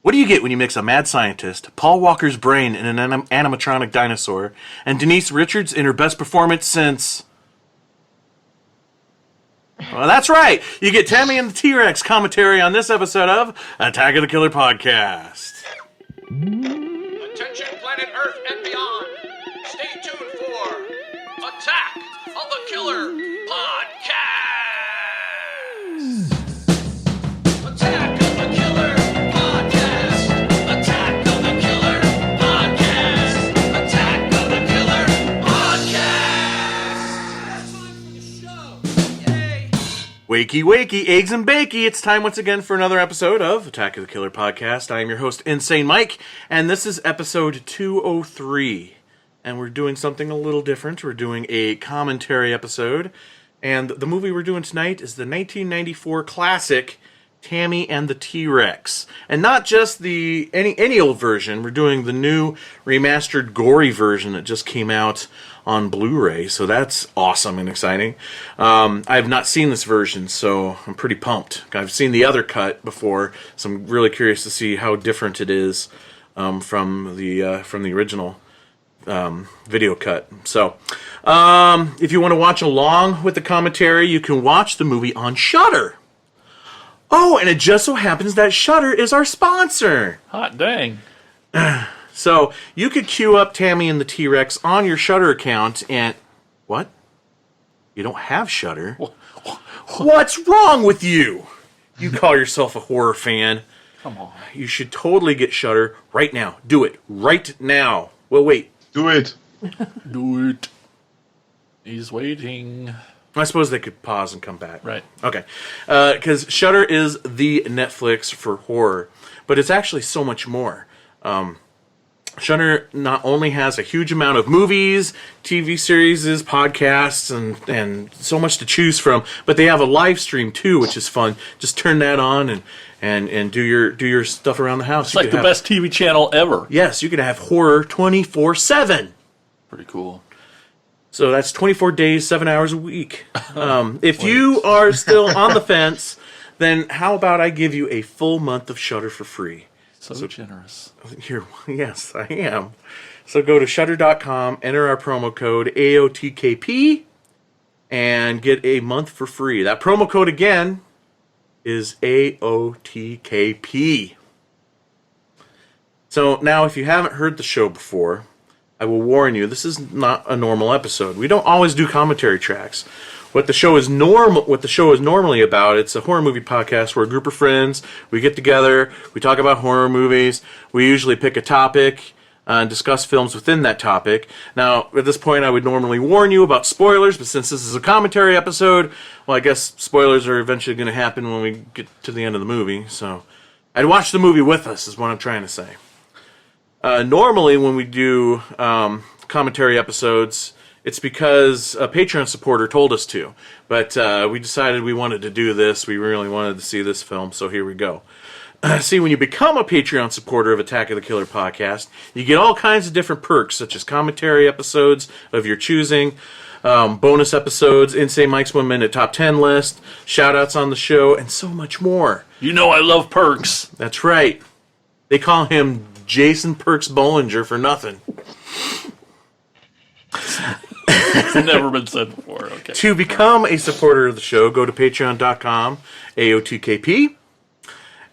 What do you get when you mix a mad scientist, Paul Walker's brain in an animatronic dinosaur, and Denise Richards in her best performance since... Well, that's right. You get Tammy and the T-Rex commentary on this episode of Attack of the Killer Podcast. Attention planet Earth and beyond. Stay tuned for Attack of the Killer Podcast. Attack of the Killer Podcast. Attack of the Killer Podcast. Attack of the Killer Podcast. That's time for the show. Yay. Wakey, wakey, eggs and bakey. It's time once again for another episode of Attack of the Killer Podcast. I am your host, Insane Mike, and this is episode 203. And we're doing something a little different. We're doing a commentary episode. And the movie we're doing tonight is the 1994 classic, Tammy and the T-Rex. And not just the any old version. We're doing the new remastered Gore version that just came out on Blu-ray, so that's awesome and exciting. I have not seen this version, so I'm pretty pumped. I've seen the other cut before, so I'm really curious to see how different it is from the original video cut. So, if you want to watch along with the commentary, you can watch the movie on Shudder. Oh, and it just so happens that Shudder is our sponsor. Hot dang. So, you could queue up Tammy and the T-Rex on your Shudder account and... What? You don't have Shudder? What's wrong with you? You call yourself a horror fan. Come on. You should totally get Shudder right now. Do it. Right now. Well, wait. Do it. Do it. He's waiting. I suppose they could pause and come back. Right. Okay. Because Shudder is the Netflix for horror. But it's actually so much more. Shudder not only has a huge amount of movies, TV series, podcasts, and so much to choose from, but they have a live stream too, which is fun. Just turn that on and do your stuff around the house. It's like the best TV channel ever. Yes, you can have horror 24/7. Pretty cool. So that's 24 days, 7 hours a week. If you are still on the fence, then how about I give you a full month of Shudder for free? So generous. Yes, I am. So go to Shudder.com, enter our promo code AOTKP, and get a month for free. That promo code again is AOTKP. So now, if you haven't heard the show before, I will warn you, this is not a normal episode. We don't always do commentary tracks. What the show is normally about, it's a horror movie podcast where a group of friends, we get together, we talk about horror movies, we usually pick a topic and discuss films within that topic. Now, at this point, I would normally warn you about spoilers, but since this is a commentary episode, well, I guess spoilers are eventually going to happen when we get to the end of the movie, so I'd watch the movie with us, is what I'm trying to say. Normally, when we do commentary episodes, it's because a Patreon supporter told us to. But we decided we wanted to do this. We really wanted to see this film, so here we go. See, when you become a Patreon supporter of Attack of the Killer Podcast, you get all kinds of different perks, such as commentary episodes of your choosing, bonus episodes, Insane Mike's 1 Minute Top 10 list, shout-outs on the show, and so much more. You know I love perks. That's right. They call him Jason Perks Bollinger for nothing. It's never been said before. Okay. To become a supporter of the show, go to patreon.com, AOTKP,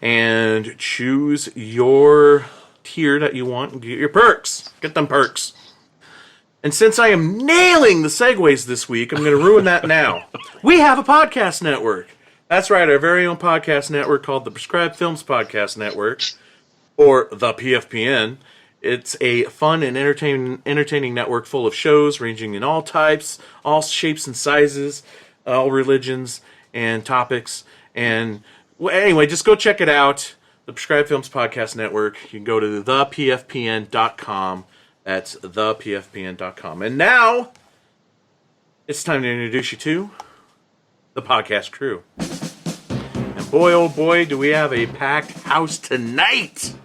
and choose your tier that you want and get your perks. Get them perks. And since I am nailing the segues this week, I'm going to ruin that now. We have a podcast network. That's right, our very own podcast network called the Prescribed Films Podcast Network, or the PFPN. It's a fun and entertaining network full of shows ranging in all types, all shapes and sizes, all religions and topics. And well, anyway, just go check it out. The Prescribed Films Podcast Network. You can go to thepfpn.com. That's thepfpn.com. And now, it's time to introduce you to the podcast crew. And boy, oh boy, do we have a packed house tonight!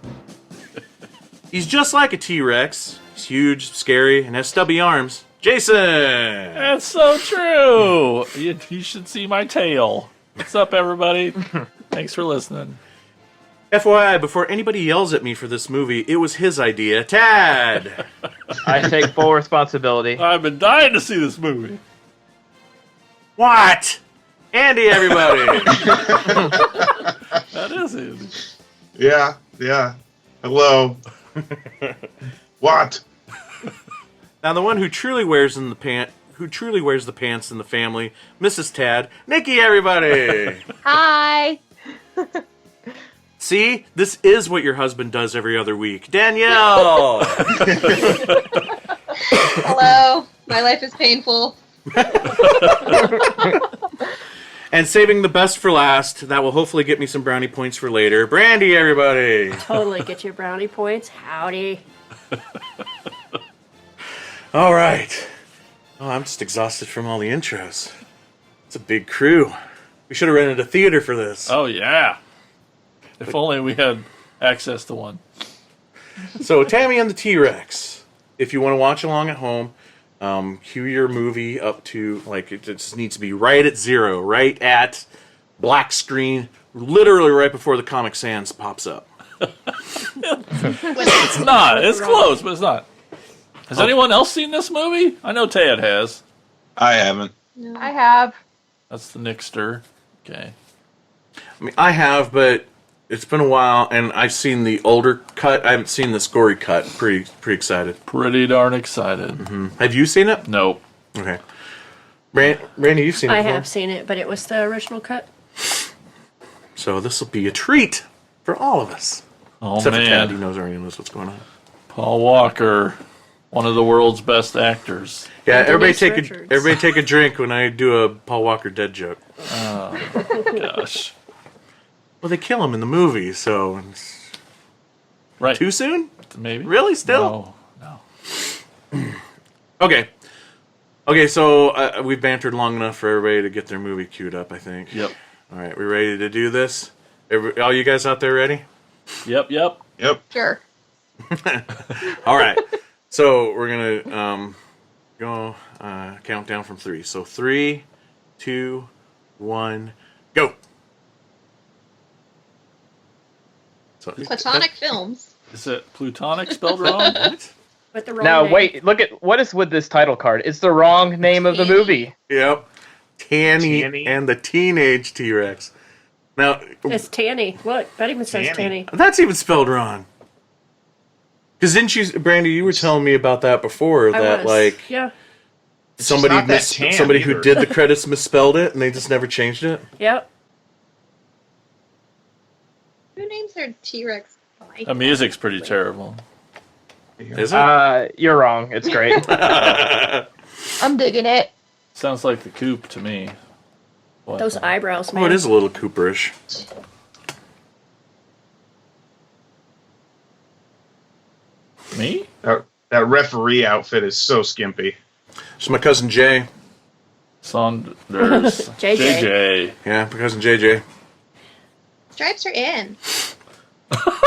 He's just like a T-Rex. He's huge, scary, and has stubby arms. Jason! That's so true. You should see my tail. What's up, everybody? Thanks for listening. FYI, before anybody yells at me for this movie, it was his idea. Tad! I take full responsibility. I've been dying to see this movie. What? Andy, everybody! That is Andy. Yeah. Hello. What? Now, the one who truly wears the pants in the family, Mrs. Tad. Nikki, everybody! Hi. See? This is what your husband does every other week. Danielle! Hello. My life is painful. And saving the best for last, that will hopefully get me some brownie points for later. Brandie, everybody! Totally get you brownie points. Howdy. All right. Oh, I'm just exhausted from all the intros. It's a big crew. We should have rented a theater for this. Oh, yeah. If only we had access to one. So, Tammy and the T-Rex. If you want to watch along at home, cue your movie up to, like, it just needs to be right at 0, right at black screen, literally right before the Comic Sans pops up. It's not. It's close, but it's not. Has anyone else seen this movie? I know Tad has. I haven't. I have. That's the Nickster. Okay. I mean, I have, but it's been a while, and I've seen the older cut. I haven't seen this gory cut. Pretty excited. Pretty darn excited. Have you seen it? Nope. Okay. Randy, you've seen it I before? have seen it, but it was the original cut. So this will be a treat for all of us. Oh, Except for Tad, he man. already knows what's going on. Paul Walker, one of the world's best actors. Yeah, And everybody Denise take Richards. a drink when I do a Paul Walker dead joke. Gosh. Well, they kill him in the movie, so it's Right. too soon? Maybe? Really? Still? No. Okay. Okay, so we've bantered long enough for everybody to get their movie queued up, I think. Yep. All right, we ready to do this? All you guys out there ready? Yep. Yep. Sure. All right. So we're gonna go count down from 3. So 3, 2, 1, go. So, Platonic Films. Is it Plutonic spelled wrong? What? With the wrong Now name. wait, look at what is with this title card. It's the wrong name of the movie. Yep. Tanny, Tanny. and the Teenage T-Rex. Now, It's Tanny. Look, that even says Tanny. Tanny. that's even spelled wrong. Because didn't you, Brandie, you were telling me about that before, I that, was. like, Yeah. somebody not that tan somebody who either. did the credits misspelled it, and they just never changed it? Yep. Who names their T-Rex? The music's pretty terrible. Is it? You're wrong. It's great. I'm digging it. Sounds like the Coop to me. What? Those eyebrows, man. Oh, it is a little Cooperish. Me? That referee outfit is so skimpy. It's my cousin Jay. Saunders. JJ. JJ. Yeah, my cousin JJ. Stripes are in.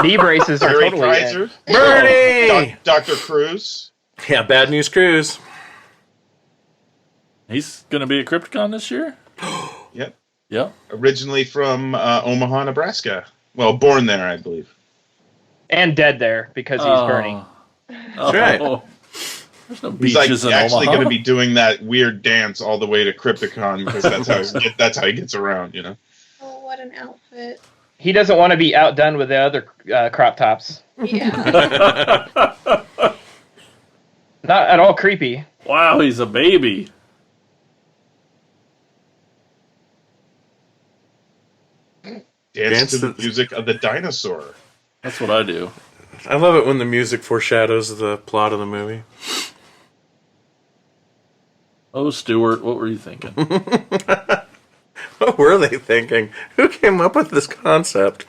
Knee braces are Barry totally in. Kreiser, Bernie! Dr. Cruz. Yeah, Bad News Cruise. He's going to be at Crypticon this year? Yep. Yep. Originally from Omaha, Nebraska. Well, born there, I believe. And dead there because he's Bernie. That's right. There's no He's like beaches in actually Omaha. going to be doing that weird dance all the way to Crypticon because that's how he gets around, you know. Oh, what an outfit. He doesn't want to be outdone with the other crop tops. Yeah. Not at all creepy. Wow, he's a baby. Dance to the music of the dinosaur. That's what I do. I love it when the music foreshadows the plot of the movie. Oh, Stuart, what were you thinking? What were they thinking? Who came up with this concept?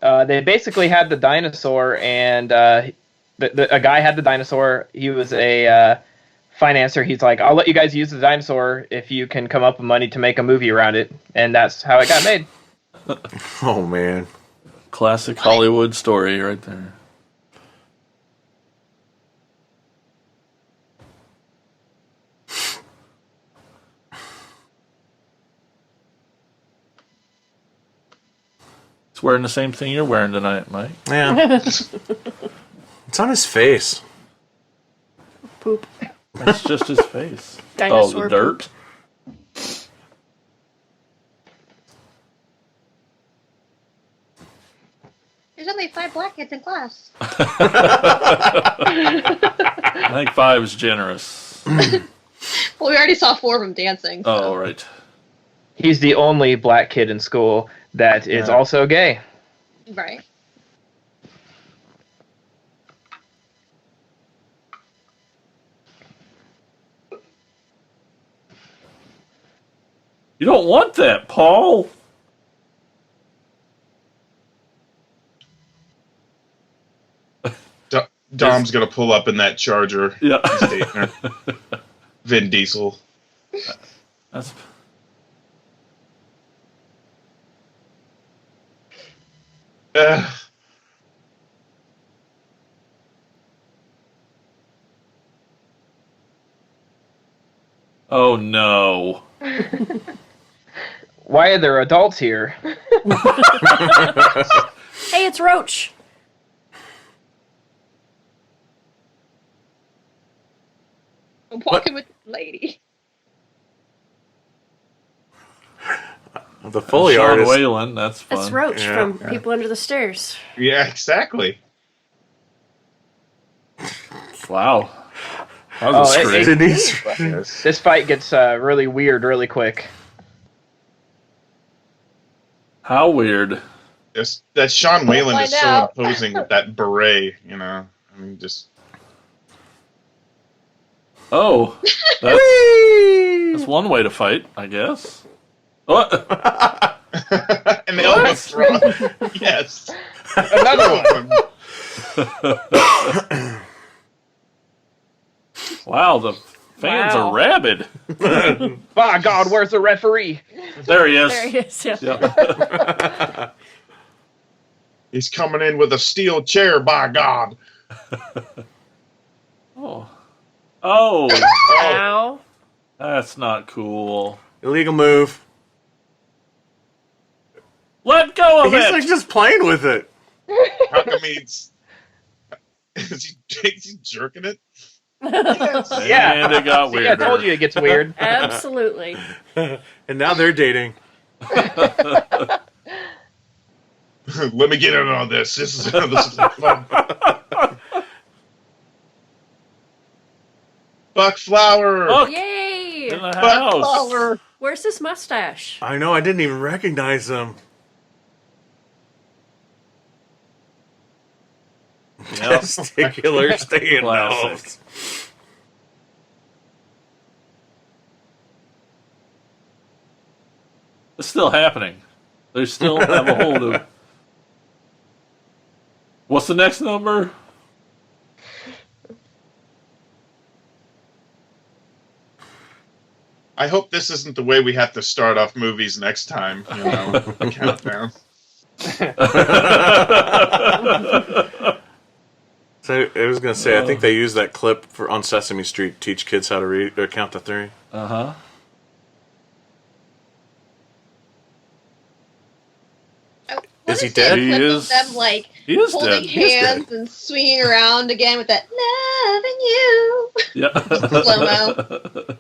They basically had the dinosaur, and a guy had the dinosaur. He was a financier. He's like, I'll let you guys use the dinosaur if you can come up with money to make a movie around it. And that's how it got made. Oh, man. Classic Hollywood story right there. He's wearing the same thing you're wearing tonight, Mike. Yeah. It's on his face. Poop. It's just his face. Dinosaur oh, the dirt? There's only 5 black kids in class. I think 5 is generous. Well, we already saw 4 of them dancing. So. Oh, right. He's the only black kid in school that is also gay. Right. You don't want that, Paul. Dom's gonna pull up in that Charger. Yeah. Vin Diesel. That's... Oh, no. Why are there adults here? Hey, it's Roach. I'm walking with the lady. The Foley Sean artist. Whalen, that's fun. That's Roach Yeah. from People Under the Stairs. Yeah, exactly. Wow. That was a scream. Denise. This fight gets really weird really quick. How weird. That Sean Whalen is find so out. imposing with that beret, you know. I mean, just Oh. That's one way to fight, I guess. What? and the elbow throw. Yes, another one. Wow, the fans Wow. are rabid. By God, where's the referee? There he is. There he is. Yeah. Yeah. He's coming in with a steel chair. By God. Oh. Oh. Ow. That's not cool. Illegal move. Let go of He's it. like just playing with it. How come he's is he jerking it? Yeah. And it got See, weirder. I told you it gets weird. Absolutely. And now they're dating. Let me get in on this. This is fun. Buck Flower. Look, Yay! in the Buck house. Flower. Where's his mustache? I know, I didn't even recognize him. Yep. Testicular standoffs. Classic. It's still happening. They still have a hold of. What's the next number? I hope this isn't the way we have to start off movies next time. You know, the countdown. So I was gonna say, I think they used that clip for on Sesame Street to teach kids how to read or count to 3. Uh-huh. Is he What dead? that He clip of is- them like He is holding dead. He is dead. hands and swinging around again with that loving you. Yeah. Slow-mo.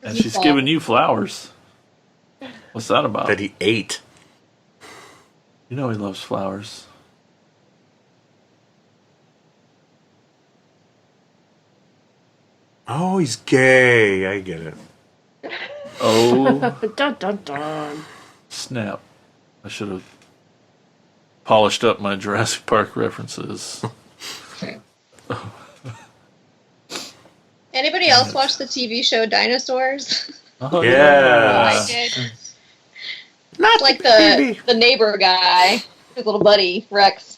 And she's giving you flowers. What's that about? That he ate. You know he loves flowers. Oh, he's gay. I get it. Oh, Dun dun dun. snap. I should have polished up my Jurassic Park references. Anybody else watch the TV show Dinosaurs? Oh, Yeah. I did. Not Like baby. the neighbor guy, his little buddy Rex.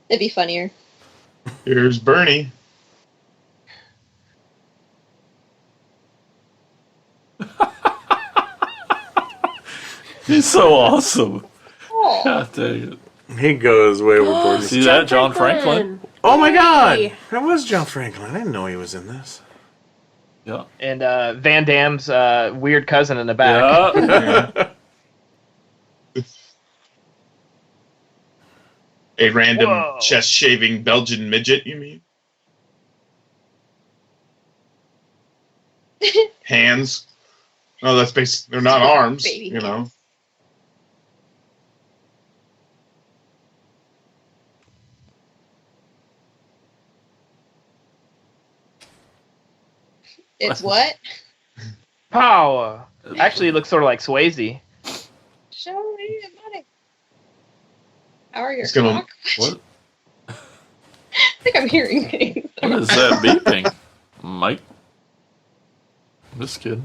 It'd be funnier. Here's Bernie. He's so awesome. Oh, God dang it. He goes way overboard. See that, John Franklin? Oh my God! Yay. That was John Franklin. I didn't know he was in this. Yeah. And Van Damme's weird cousin in the back. Yeah. A random Whoa. chest shaving Belgian midget, you mean? Hands. No, that's basically, they're not arms, Baby you know. It's what? Power. Actually, it looks sort of like Swayze. Show me the money. How are your It's gonna- clock? What? I think I'm hearing things. What is that beeping? Mike? This kid.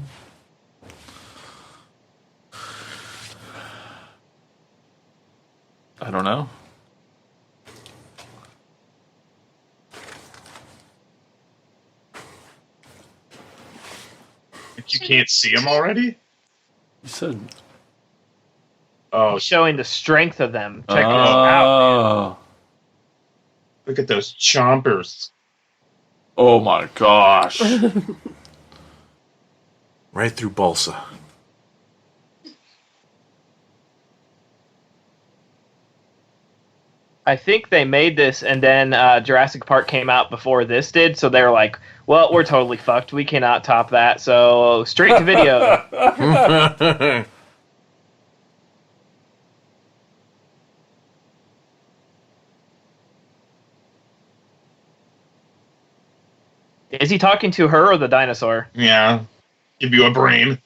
I don't know. You can't see him already? You said. Oh, Showing the strength of them. Check this out. Oh. look at those chompers. Oh my gosh. Right through Balsa. I think they made this, and then Jurassic Park came out before this did, so they were like, well, we're totally fucked. We cannot top that, so straight to video. Is he talking to her or the dinosaur? Yeah. Give you a brain.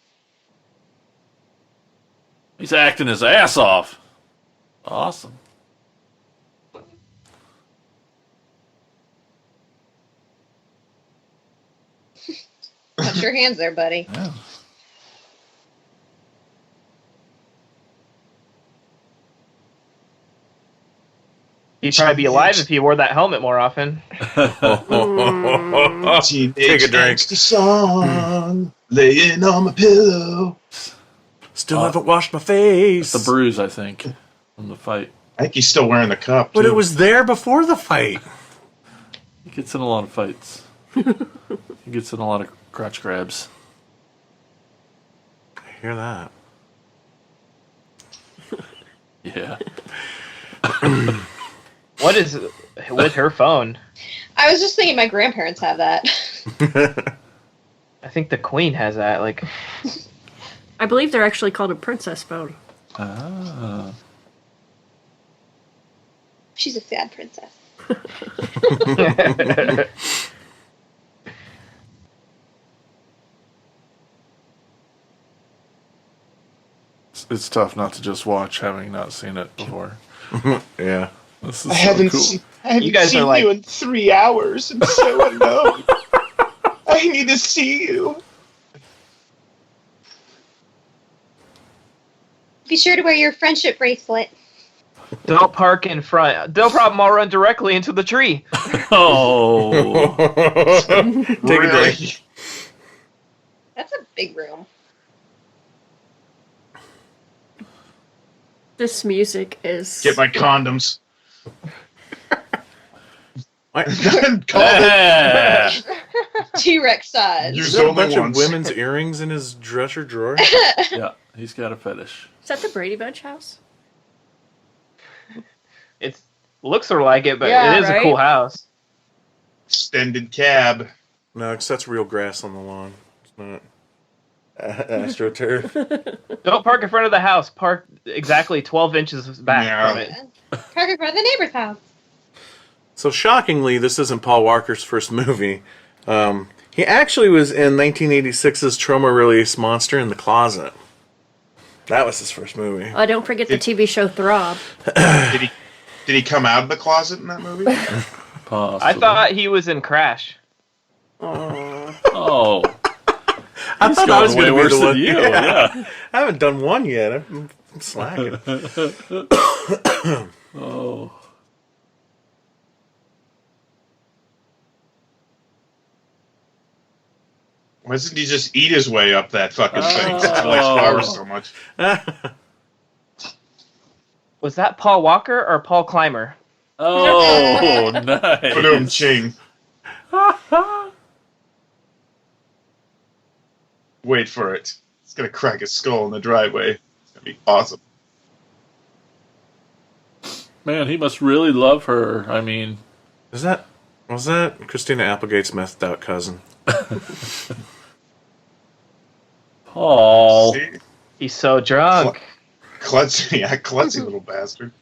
He's acting his ass off. Awesome. Watch your hands there, buddy. Yeah. He'd probably be alive if he wore that helmet more often. Take a drink. The song, laying on my pillow. Still haven't washed my face. The bruise, I think, from the fight. I think he's still wearing the cup, But too. it was there before the fight. He gets in a lot of fights. He gets in a lot of crotch grabs. I hear that. Yeah. What is with her phone? I was just thinking my grandparents have that. I think the queen has that. Like, I believe they're actually called a princess phone. Ah. She's a sad princess. It's tough not to just watch, having not seen it before. Yeah. This is so cool. I haven't You guys seen are like- you in 3 hours. I'm so alone. I need to see you. Be sure to wear your friendship bracelet. don't park in front. No problem. I'll run directly into the tree. Oh. Take a drink. That's a big room. This music is. Get my condoms. What? Yeah. T-Rex size. Use Is there a only bunch of once. women's earrings in his dresser drawer? Yeah, he's got a fetish. Is that the Brady Bunch house? It looks sort of like it, but Yeah, it is right? a cool house. Extended cab. No, because that's real grass on the lawn. It's not AstroTurf. Don't park in front of the house. Park exactly 12 inches back Yeah. from it. Park in front of the neighbor's house. So shockingly, this isn't Paul Walker's first movie. He actually was in 1986's Trauma release Monster in the Closet. That was his first movie. Oh, don't forget the TV show Throb. Did he come out of the closet in that movie? Possibly. I thought he was in Crash. Oh. I thought I was way going to be worse the than one. you. Yeah. I haven't done one yet. I'm slacking. Oh. Why doesn't he just eat his way up that fucking thing? Since he Oh. likes flowers so much. Was that Paul Walker or Paul Clymer? Oh, Put him nice. ching. Wait for it. It's gonna crack his skull in the driveway. It's gonna be awesome. Man, he must really love her. I mean, Was that Christina Applegate's methed out cousin? Paul. See? He's so drunk. Klutzy little bastard.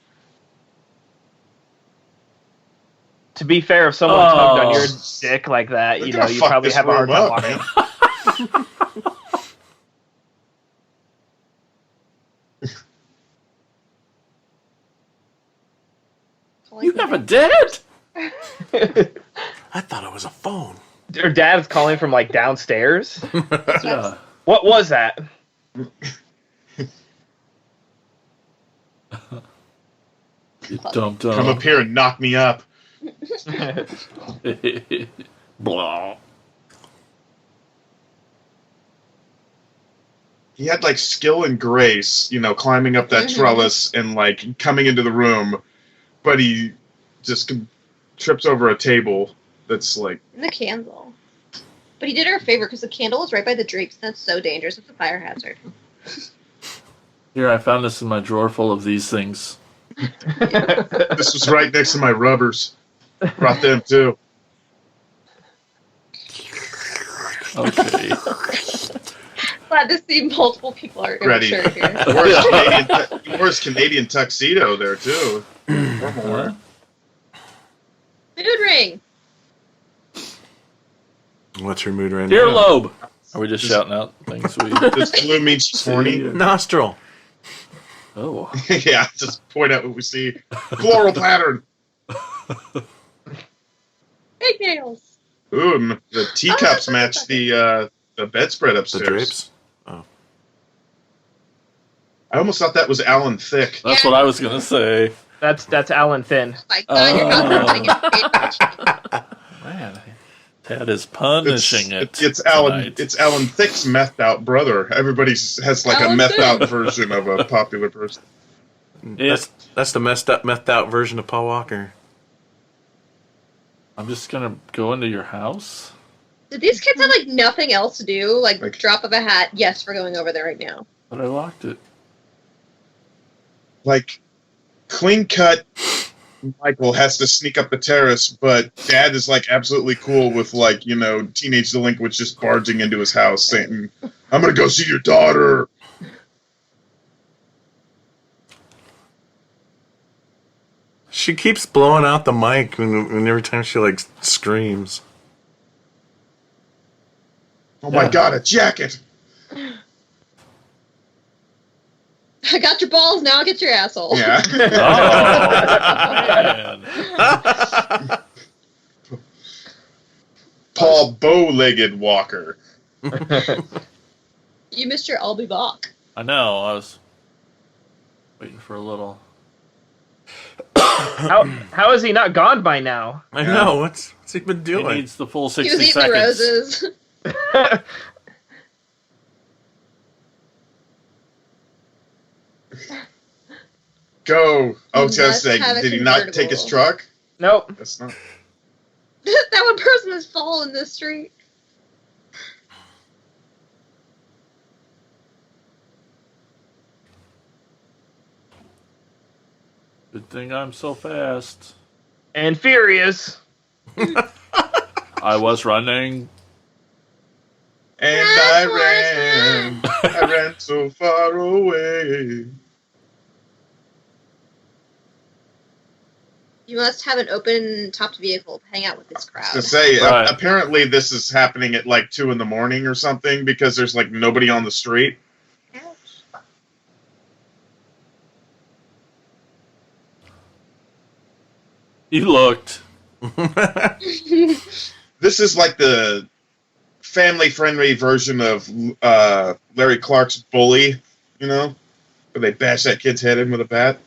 To be fair, if someone tugged on your Oh. dick like that, They're you gonna know, you fuck probably this have a hard room time up, walking. man. You have a dad? I thought it was a phone. Her dad's calling from like downstairs. Yeah. What was that? Dum Come up here and knock me up. Blah. He had like skill and grace, climbing up that trellis and like coming into the room, but he just trips over a table that's like. And the candle. But he did her a favor because the candle was right by the drapes. That's so dangerous. It's a fire hazard. Here, I found this in my drawer full of these things. This was right next to my rubbers. Brought them too. Okay. Glad to see multiple people are Ready. sure here. Yours Canadian tuxedo there too. One more. Mood ring. What's her mood right Dear now? Lobe. Are we just shouting out things we... This blue means she's horny. Nostril. Oh. Yeah, just point out what we see. Floral pattern. Big nails. Ooh, and the teacups Oh, match the bedspread The upstairs. drapes. I almost thought that was Alan Thicke. That's what I was going to say. That's Alan Thin. My God, you're not putting it. Man, Tad is punishing It's Alan. tonight. It's Alan Thicke's methed out brother. Everybody has like Alan a methed Thicke. out version of a popular person. That's the methed out version of Paul Walker. I'm just going to go into your house? Did these kids have like nothing else to do? Like Like- drop of a hat. Yes, we're going over there right now. But I locked it. Like clean cut. Michael has to sneak up the terrace, but Dad is like absolutely cool with like teenage delinquents just barging into his house saying, "I'm gonna go see your daughter." She keeps blowing out the mic when every time she like screams. Oh my God, a jacket! I got your balls, now get your asshole. Yeah. Oh, man. Paul bow-legged Walker. You missed your I'll be back. I know. I was waiting for a little. How is he not gone by now? I know. What's he been He doing? needs the full He 60 was eating seconds. roses. Go. I was gonna Must say, have a did he not take his convertible. truck? Nope. That's not. That one person has fallen in the street. Good thing I'm so fast. And furious. I was running. And That's I ran so far away. You must have an open-topped vehicle to hang out with this crowd. To say, Right. apparently this is happening at like 2 a.m. or something because there's like nobody on the street. You looked. This is like the family-friendly version of Larry Clark's Bully, where they bash that kid's head in with a bat.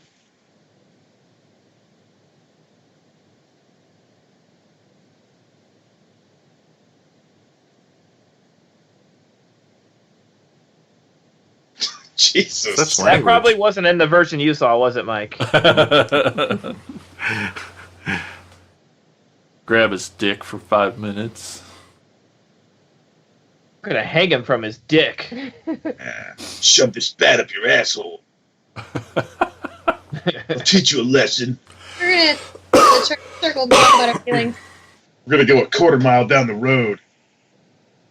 Jesus. That's That language. probably wasn't in the version you saw, was it, Mike? Grab his dick for 5 minutes. gonna hang him from his dick. Shove this bat up your asshole. I'll teach you a lesson. We're gonna circle and talk about our feelings. We're gonna go a quarter mile down the road.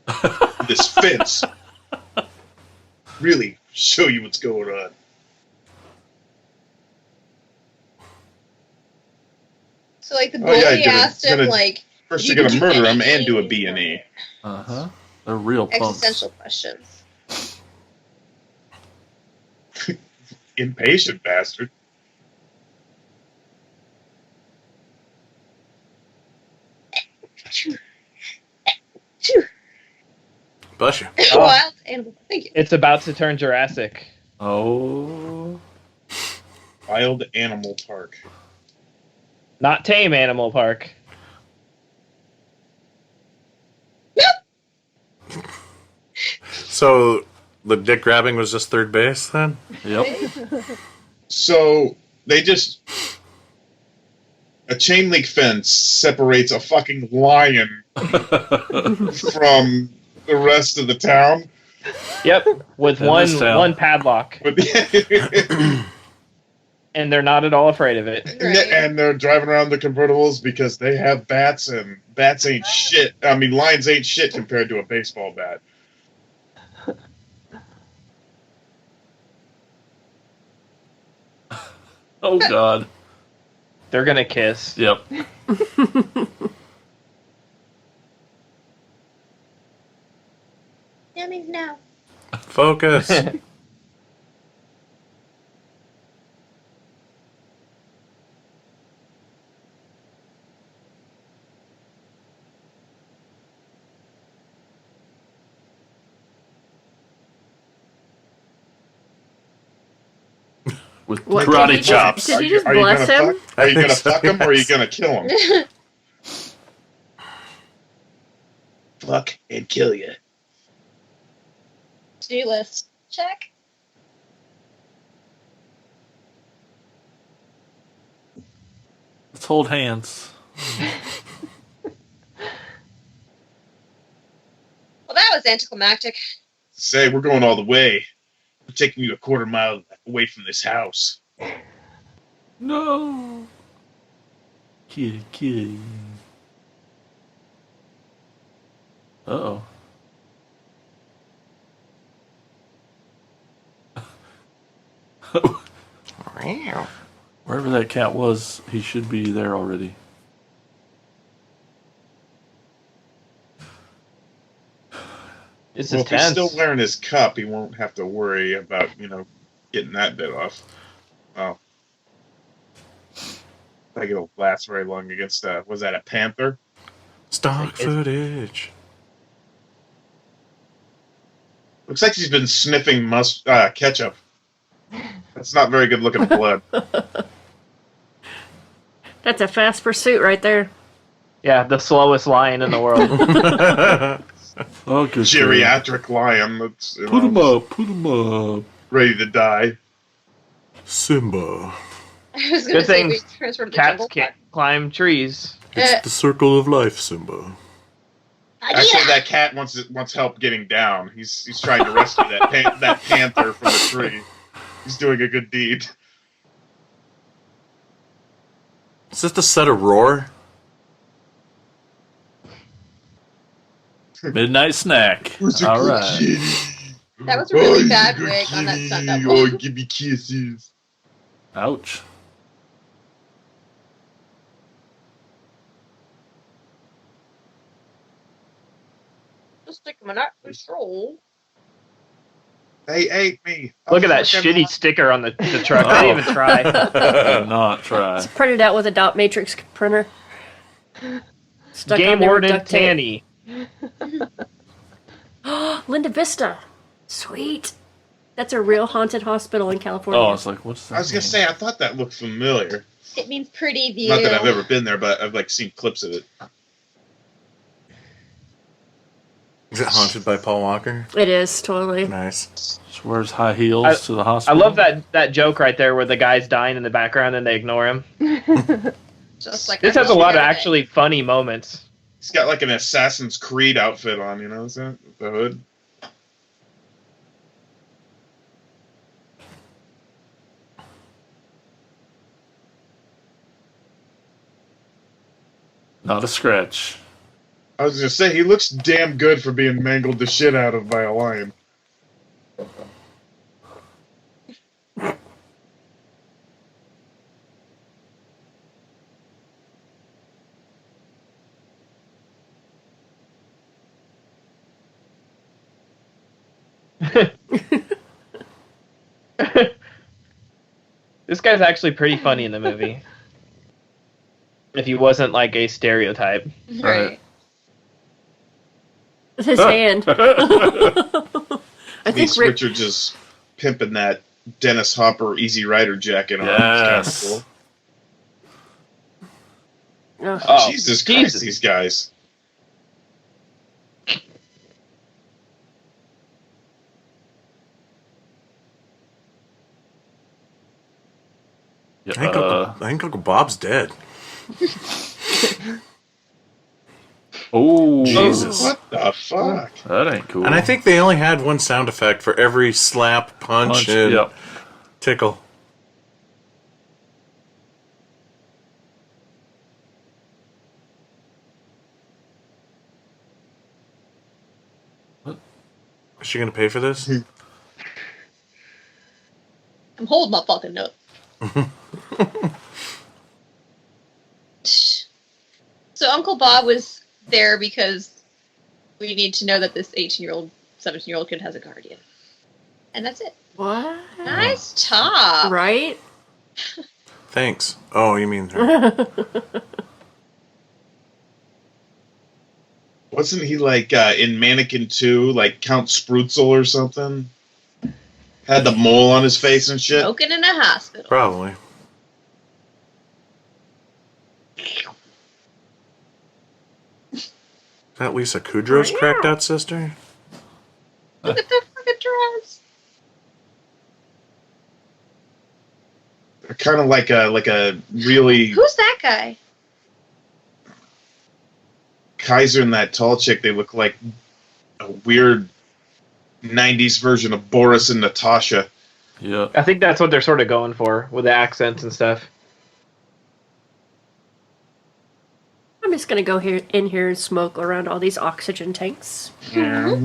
With this fence. Really show you what's going on. So like the Oh, yeah, bully asked him like First You you're could gonna do murder him and anything. do a B&E. Uh-huh. They're real punks. existential questions. Impatient bastard. Bless you. Wild animal. Thank you. It's about to turn Jurassic. Oh. Wild Animal Park. Not Tame Animal Park. So the dick grabbing was just third base then? Yep. So they just a chain link fence separates a fucking lion from the rest of the town. Yep, with In this town. one padlock, With and they're not at all afraid of it. Right. and they're driving around the convertibles because they have bats, and bats ain't shit. I mean, lions ain't shit compared to a baseball bat. Oh, God. They're gonna kiss. Yep. That means no. Focus. With What, karate did he chops. Did he just Are you bless gonna him? fuck? Are you I think gonna so, fuck him or are you yes. gonna kill him? Fuck and kill you. To-do list. Check. Let's hold hands. Well, that was anticlimactic. Say, we're going all the way. We're taking you a quarter mile away from this house. No. Kitty. Uh-oh. Wherever that cat was, he should be there already. This Well, is if he's tense. still wearing his cup, he won't have to worry about, getting that bit off. Oh. I think it'll last very long against, was that a panther? Stock footage. Looks like he's been sniffing ketchup. That's not very good looking blood. That's a fast pursuit right there. Yeah, the slowest lion in the world. Oh, good. Geriatric lion that's Put him up. Put him up. ready to die. Simba. I was going Good to say thing we transferred to the Cats jungle. can't climb trees. It's the circle of life, Simba. Actually, that cat wants help getting down. He's trying to rescue that panther from the tree. He's doing a good deed. Is this the set of Roar? Midnight snack. All right. That was a really bad wig on that stunt double. Oh, give me kisses. Ouch. Just stick him in that control. They ate me. Look at that fucking shitty sticker on the truck. I didn't even try. Do not try. It's printed out with a dot matrix printer. Stuck Game on there with warden duct tape. Tanny. Linda Vista. Sweet. That's a real haunted hospital in California. Oh, it's like, what's that? I was gonna say, I thought that looked familiar. It means pretty view. Not that I've ever been there, but I've seen clips of it. Is it haunted by Paul Walker? It is, totally. Nice. Just wears high heels to the I hospital. love that joke right there where the guy's dying in the background and they ignore him. Just like This has a lot of actually funny moments. He's got like an Assassin's Creed outfit on, you know, is that the hood? Not a scratch. I was gonna say he looks damn good for being mangled the shit out of by a lion. This guy's actually pretty funny in the movie. If he wasn't like a stereotype. Right. With his hand. I think Denise Richards just pimping that Dennis Hopper Easy Rider jacket on. Yes. It's kind of cool. Oh. Oh, Jesus Christ, these guys. I think Uncle Bob's dead. Oh, Jesus. What the fuck? that ain't cool. And I think they only had one sound effect for every slap, punch, and Yep. tickle. What? Is she going to pay for this? I'm holding my fucking note. So Uncle Bob was there because we need to know that this 18-year-old, 17-year-old kid has a guardian. And that's it. What? Nice top. Right? Thanks. Oh, you mean her. Wasn't he like in Mannequin 2, like Count Sprutzel or something? Had the mole on his face and shit? Broken in a hospital. Probably. Is that Lisa Kudrow's cracked out sister? Look at that fucking dress. Kind of like a really Who's that guy? Kaiser and that tall chick. They look like a weird 90s version of Boris and Natasha. Yeah. I think that's what they're sort of going for with the accents and stuff. I'm just gonna go in here and smoke around all these oxygen tanks. Yeah.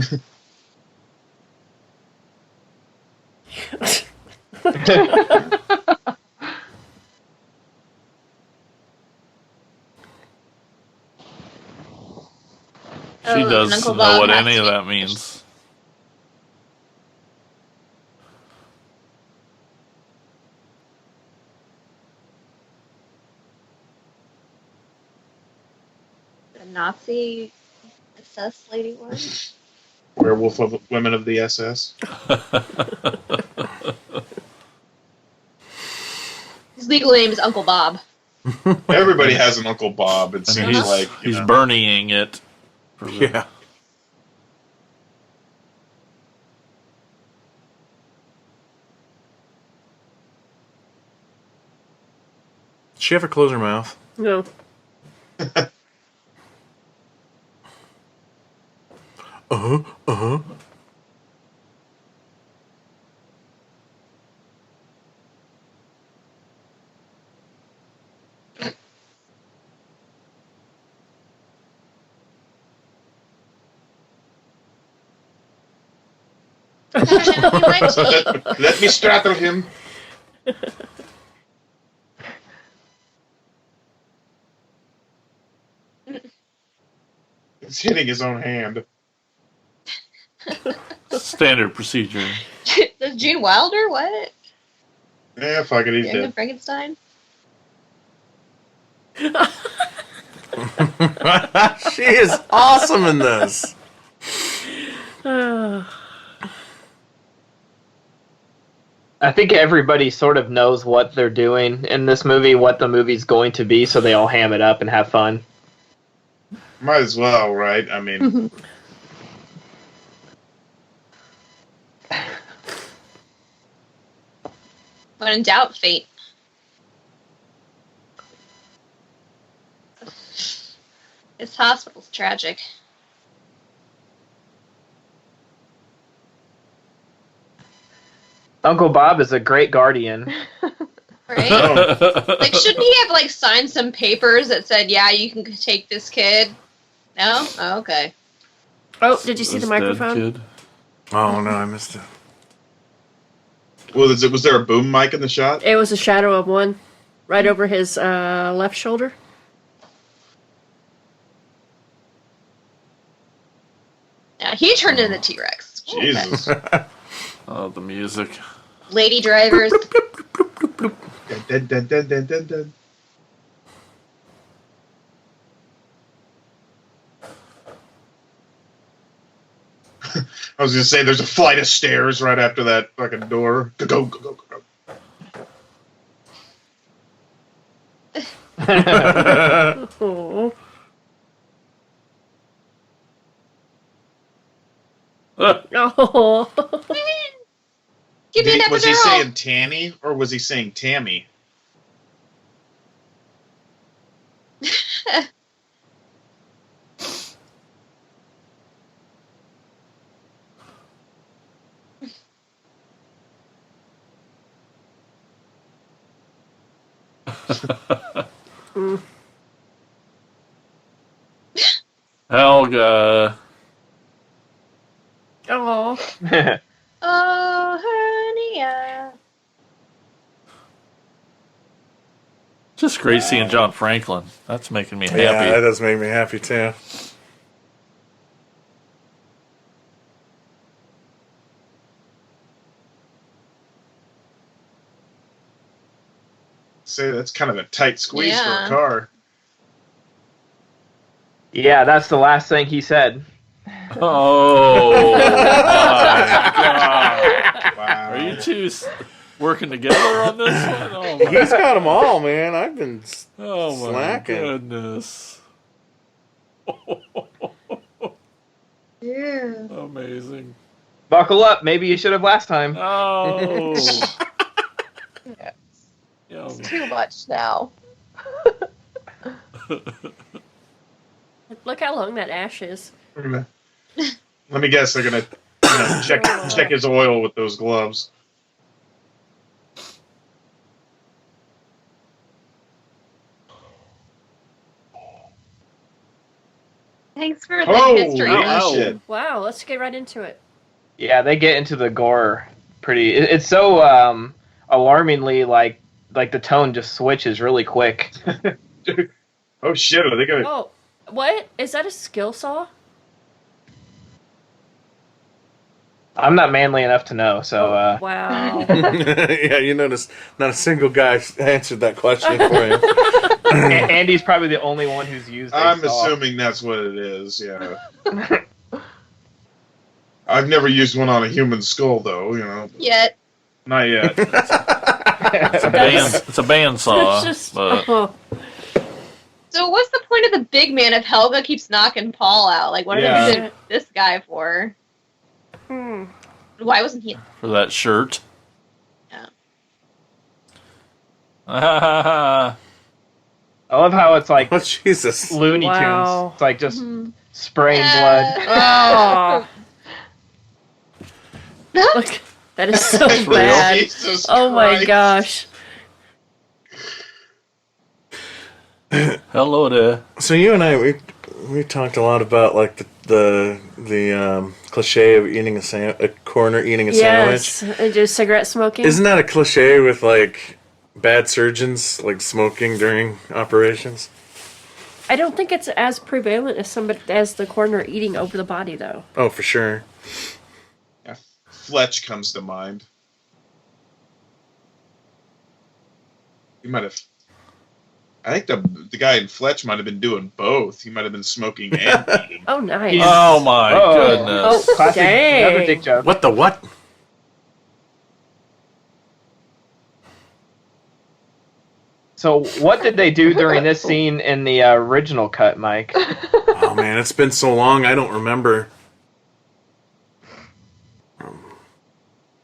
She Oh, doesn't Uncle know Bob what has any of to- that means. The Nazi SS lady one. Werewolf of Women of the SS. His legal name is Uncle Bob. Everybody has an Uncle Bob, it And seems he's, like. You he's know. Bernieing it. For the- Yeah. Did she ever close her mouth? No. Uh-huh, uh-huh. Let me straddle him. He's hitting his own hand. Standard procedure. That's Gene Wilder? What? Yeah, fuck it, he's Young dead. Frankenstein? She is awesome in this. I think everybody sort of knows what they're doing in this movie, what the movie's going to be, so they all ham it up and have fun. Might as well, right? I mean, When in doubt, fate. This hospital's tragic. Uncle Bob is a great guardian. Right? Oh, Like, shouldn't he have, like, signed some papers that said, yeah, you can take this kid? No? Oh, okay. Oh, did you see This the dead microphone? kid. Oh no, I missed it. was there a boom mic in the shot? It was a shadow of one right over his left shoulder. Yeah, he turned into the T-Rex. Okay. Jesus. Oh, the music. Lady drivers. Dun, dun, dun, dun, dun, dun. I was gonna say there's a flight of stairs right after that fucking door. Go, go, go, go, go. Oh. Oh. Give me an Was he epidural. saying Tanny or was he saying Tammy? Helga. Oh. Oh, honey, Just great seeing John Franklin. That's making me happy. Yeah, that does make me happy too. Say that's kind of a tight squeeze Yeah. for a car. Yeah, that's the last thing he said. Oh, my God. Wow. Are you two working together on this one? Oh, my, He's got them all, man. I've been. oh my slacking. goodness. yeah. Amazing. Buckle up. Maybe you should have last time. Oh. Yeah. Yum. Too much now. Look how long that ash is. Let me guess, they're gonna check his oil with those gloves. Thanks for the Holy history. Wow. shit! Wow, let's get right into it. Yeah, they get into the gore pretty. It's so alarmingly like the tone just switches really quick. Oh shit! Are they gonna? Oh, what? Is that a skill saw? I'm not manly enough to know, so Wow. Yeah, you notice not a single guy answered that question for you. Andy's probably the only one who's used. I'm a saw. assuming that's what it is. Yeah. I've never used one on a human skull, though. You know, Yet. not yet. It's a bandsaw. It's just, But oh. So what's the point of the big man if Helga keeps knocking Paul out? Like, what are Yeah. they using this guy for? Hmm. Why wasn't he? for that shirt. Yeah. I love how it's like Oh, Jesus. Looney Wow. Tunes. It's like just Mhm. spraying blood. Oh. Look, that is so bad. Jesus Oh my Christ. gosh. Hello there. So you and I, we talked a lot about like the cliche of eating a corner eating a Yes, sandwich. and just cigarette smoking. Isn't that a cliche with like bad surgeons like smoking during operations? I don't think it's as prevalent as the coroner eating over the body, though. Oh, for sure. Yeah. Fletch comes to mind. He might have. I think the guy in Fletch might have been doing both. He might have been smoking and eating. Oh, nice. He's- Oh my Oh. goodness. Oh, Classic dang. another dick joke. What the what? So what did they do during this scene in the original cut, Mike? Oh man, it's been so long. I don't remember.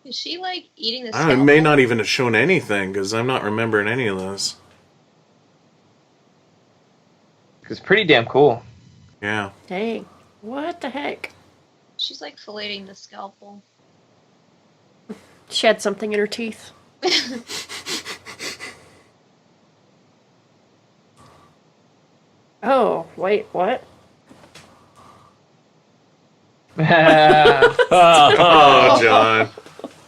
Is she like eating the I don't, it scalpel? may not even have shown anything because I'm not remembering any of this. It's pretty damn cool. Yeah. Dang. What the heck? She's like filleting the scalpel. She had something in her teeth. Oh, wait, what? Oh, John.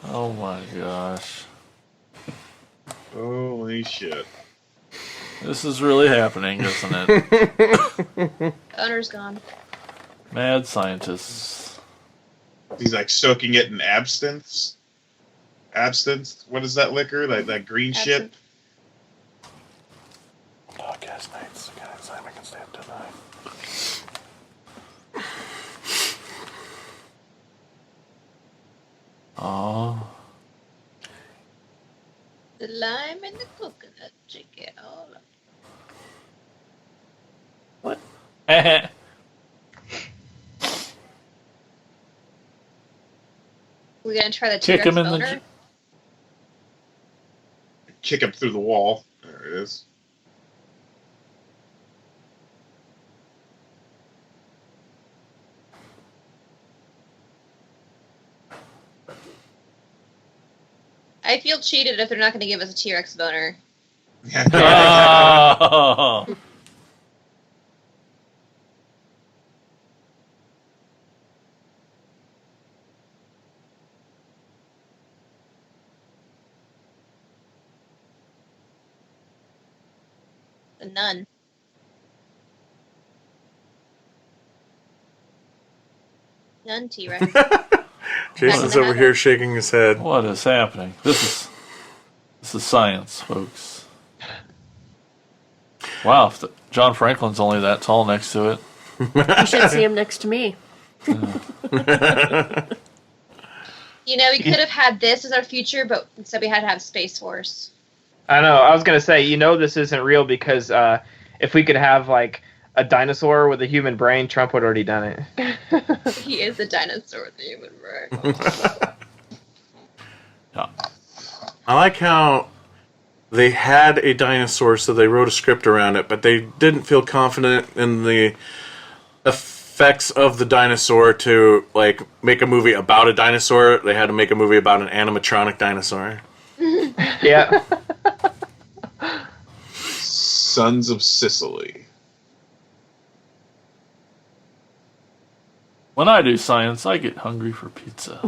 Oh my gosh. Holy shit. This is really happening, isn't it? Owner's gone. Mad scientists. He's like soaking it in absinthe. Absinthe? What is that liquor? That green shit? Absinthe. Oh, gas nights. Guys, I can stay up to 9. Oh. The lime and the coconut. Check it all up. What? We gonna try the Kick T-Rex him in the boner? Kick him through the wall. There it is. I feel cheated if they're not gonna give us a T-Rex boner. Oh. The nun. Nun T-Rex. Jason's Back in the over here shaking his head. What is happening? This is science, folks. Wow, if John Franklin's only that tall next to it. You should see him next to me. You know, we could have had this as our future, but instead we had to have Space Force. I know. I was gonna say, this isn't real because if we could have like a dinosaur with a human brain, Trump would already done it. He is a dinosaur with a human brain. Yeah. I like how they had a dinosaur, so they wrote a script around it, but they didn't feel confident in the effects of the dinosaur to like make a movie about a dinosaur. They had to make a movie about an animatronic dinosaur. Yeah. Sons of Sicily. When I do science, I get hungry for pizza.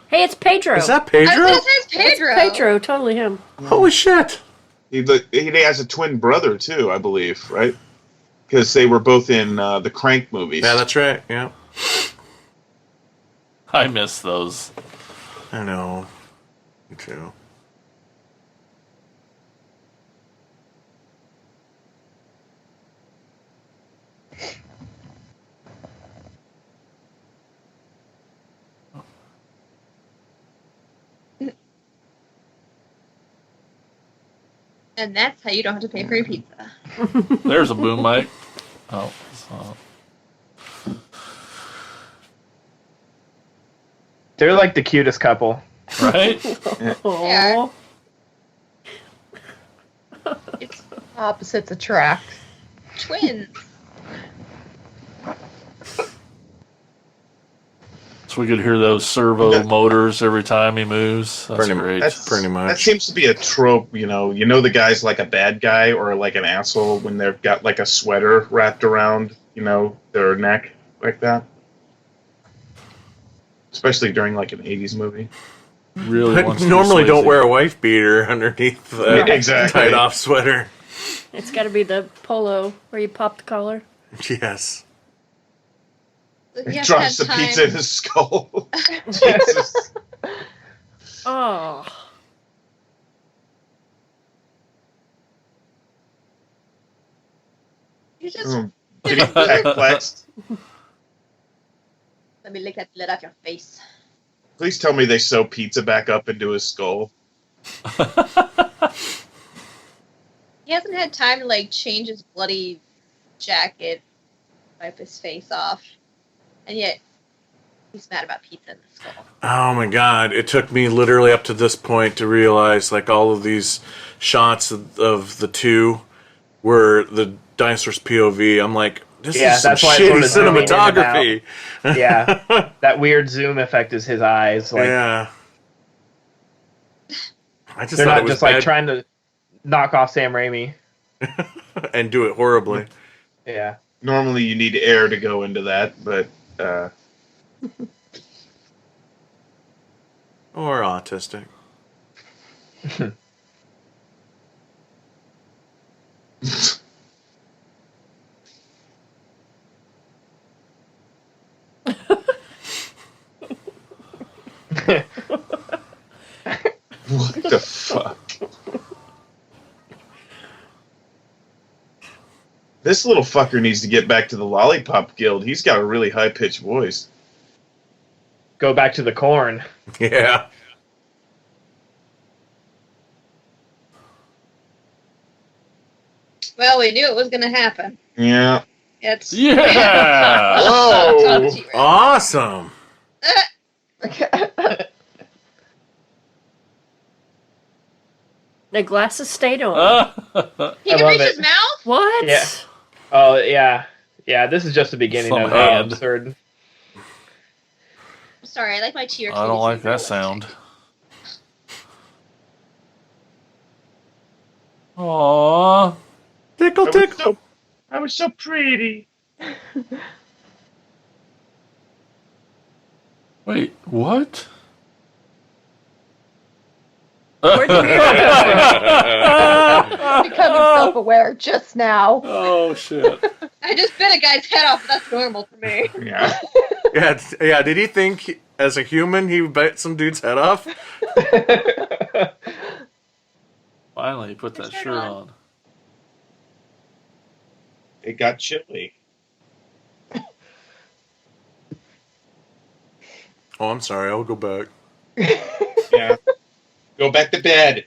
Hey, it's Pedro. Is that I Pedro? was gonna say it's Pedro. Pedro, totally him. Holy shit! He has a twin brother too, I believe, right? Because they were both in the Crank movies. Yeah, that's right. Yeah, I miss those. I know. Me too. And that's how you don't have to pay for your pizza. There's a boom mic. Oh, They're like the cutest couple. right? Aww. It's Opposites attract. twins. So we could hear those servo motors every time he moves. That's Pretty- great. That's Pretty much. That seems to be a trope, you know. You know the guy's like a bad guy or like an asshole when they've got like a sweater wrapped around, their neck like that. Especially during like an 80s movie. Really wants to be Normally don't sleazy. wear a wife beater underneath the Exactly. tight off sweater. It's got to be the polo where you pop the collar. Yes. You He have to drops the have pizza in time. his skull. Jesus. Oh. You just Getting flexed. let me lick that lid off your face. Please tell me they sew pizza back up into his skull. He hasn't had time to like change his bloody jacket, wipe his face off, and yet he's mad about pizza in the skull. Oh my god, it took me literally up to this point to realize like all of these shots of the two were the dinosaur's POV. I'm like, this Yeah, is some that's why it's shitty sort of zooming in and out. cinematography. Yeah, that weird zoom effect is his eyes. Like Yeah. I just they're thought it not was just bad like trying to knock off Sam Raimi. and do it horribly. Yeah. Normally, you need air to go into that, but Or autistic. what the fuck? This little fucker needs to get back to the Lollipop Guild. He's got a really high-pitched voice. Go back to the corn. Yeah. Well, we knew it was going to happen. Yeah. It's Yeah. I'll talk to you. Awesome. The glasses stayed on. He I can love reach it. his mouth. What? Yeah. Oh yeah, yeah. This is just the beginning Some of the hand. absurd. I'm sorry, I like my T-Rex. I don't movies like to be that sound. Aww. Tickle, tickle. I was so pretty. Wait, what? Where'd you hear that? Becoming self-aware just now. Oh shit. I just bit a guy's head off. But that's normal for me. Yeah. Yeah, did he think as a human he bit some dude's head off? Finally, he put that Turn shirt on. on. It got chilly. Oh, I'm sorry. I'll go back. Yeah. Go back to bed.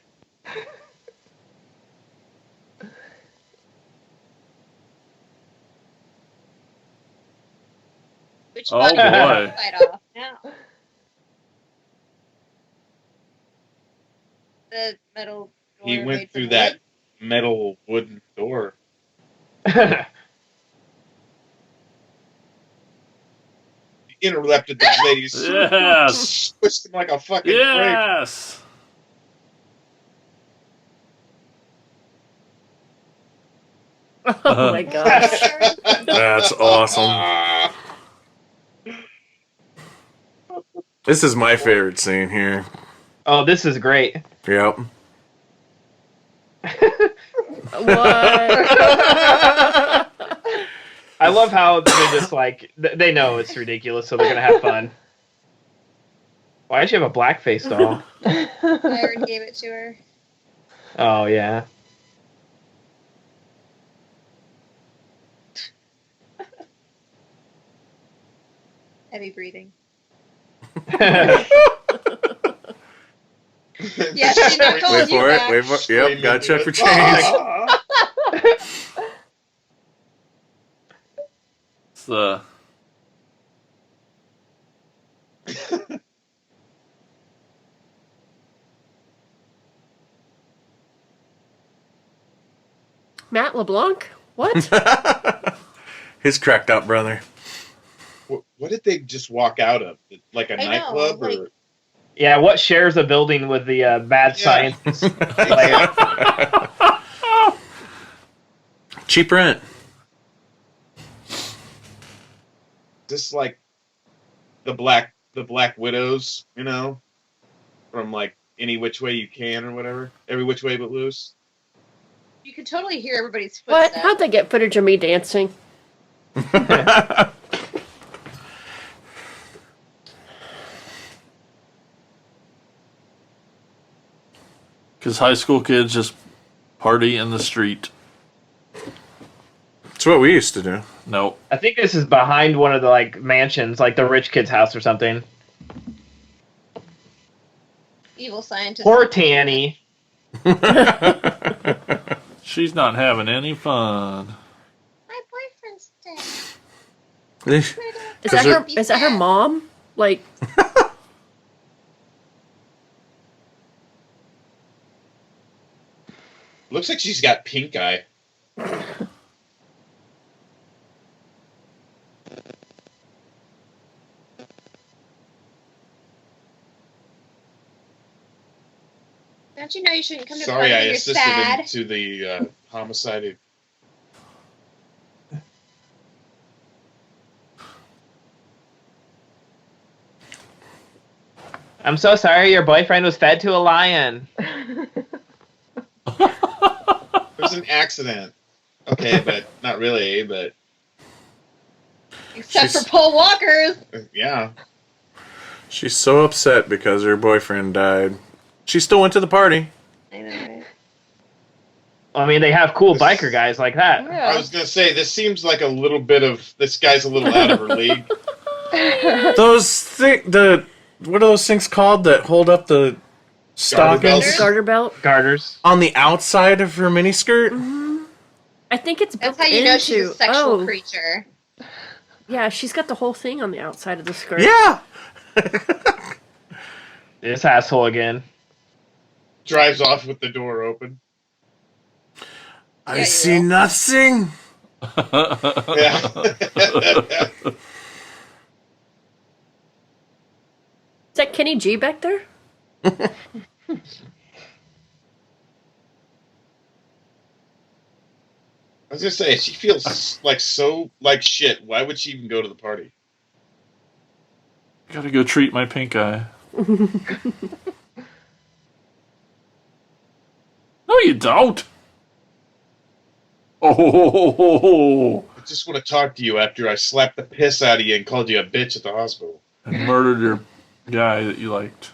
Which Oh, button boy. Fight off now. The metal door He made went from through wood. that metal wooden door. He interrupted that lady's Yes. pushed him like a fucking break. Yes. Oh my gosh. That's awesome. This is my favorite scene here. Oh, this is great. Yep. What? I love how they're just like they know it's ridiculous, so they're gonna have fun. Why does she have a blackface doll? Byron gave it to her. Oh yeah. Heavy breathing. Yeah. Yes, she's not calling Wait you for it. back. Wait for it. Yep. Gotta check for change. Ah. It's the Matt LeBlanc? What? His cracked out brother. What did they just walk out of? Like a I know, nightclub like- or? Yeah, what shares a building with the bad Yeah. science layer? Cheap rent. Just like the Black Widows, you know, from like Any Which Way You Can or whatever. Every Which Way But Loose. You could totally hear everybody's What? footsteps. How'd they get footage of me dancing? because high school kids just party in the street. It's what we used to do. Nope. I think this is behind one of the like mansions, like the rich kid's house or something. Evil scientist. Poor Tanny. She's not having any fun. My boyfriend's dead. Is that they're- her? Is that her mom? Like, Looks like she's got pink eye. Don't you know you shouldn't come to the Sorry, party I when you're assisted sad? into the homicide. I'm so sorry your boyfriend was fed to a lion. It was an accident. Okay, but not really. But Except She's- for Paul Walker's. yeah, She's so upset because her boyfriend died. She still went to the party. I know, right? I mean, they have cool biker guys like that. I was gonna say this seems like a little bit of this guy's a little out of her league. What are those things called that hold up the stockings Garter belt. Garters. on the outside of her miniskirt? I think it's That's built how you know she's a into- sexual creature. Yeah, she's got the whole thing on the outside of the skirt. Yeah. This asshole again. Drives off with the door open. I you see will. nothing. Yeah. Is that Kenny G back there? I was gonna say she feels like so like shit. Why would she even go to the party? Gotta go treat my pink eye. No, you don't. Oh, I just want to talk to you after I slapped the piss out of you and called you a bitch at the hospital. and murdered your guy that you liked.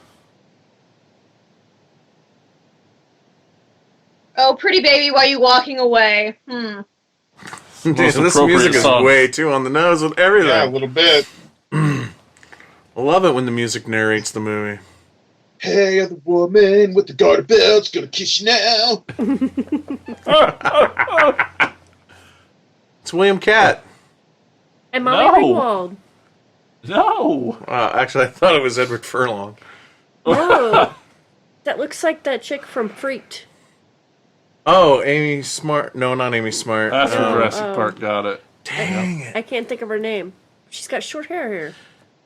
Oh, pretty baby, why are you walking away? Dude, Most this appropriate music is song. way too on the nose with everything. Yeah, a little bit. I love it when the music narrates the movie. Hey, other woman with the garter belt's gonna kiss you now. It's William Catt. And Molly No. Ringwald. No. Actually, I thought it was Edward Furlong. Oh, that looks like that chick from Freaked. Oh, Amy Smart. No, not Amy Smart. That's where Oh, Jurassic oh. Park got it. Dang it. I can't think of her name. She's got short hair here.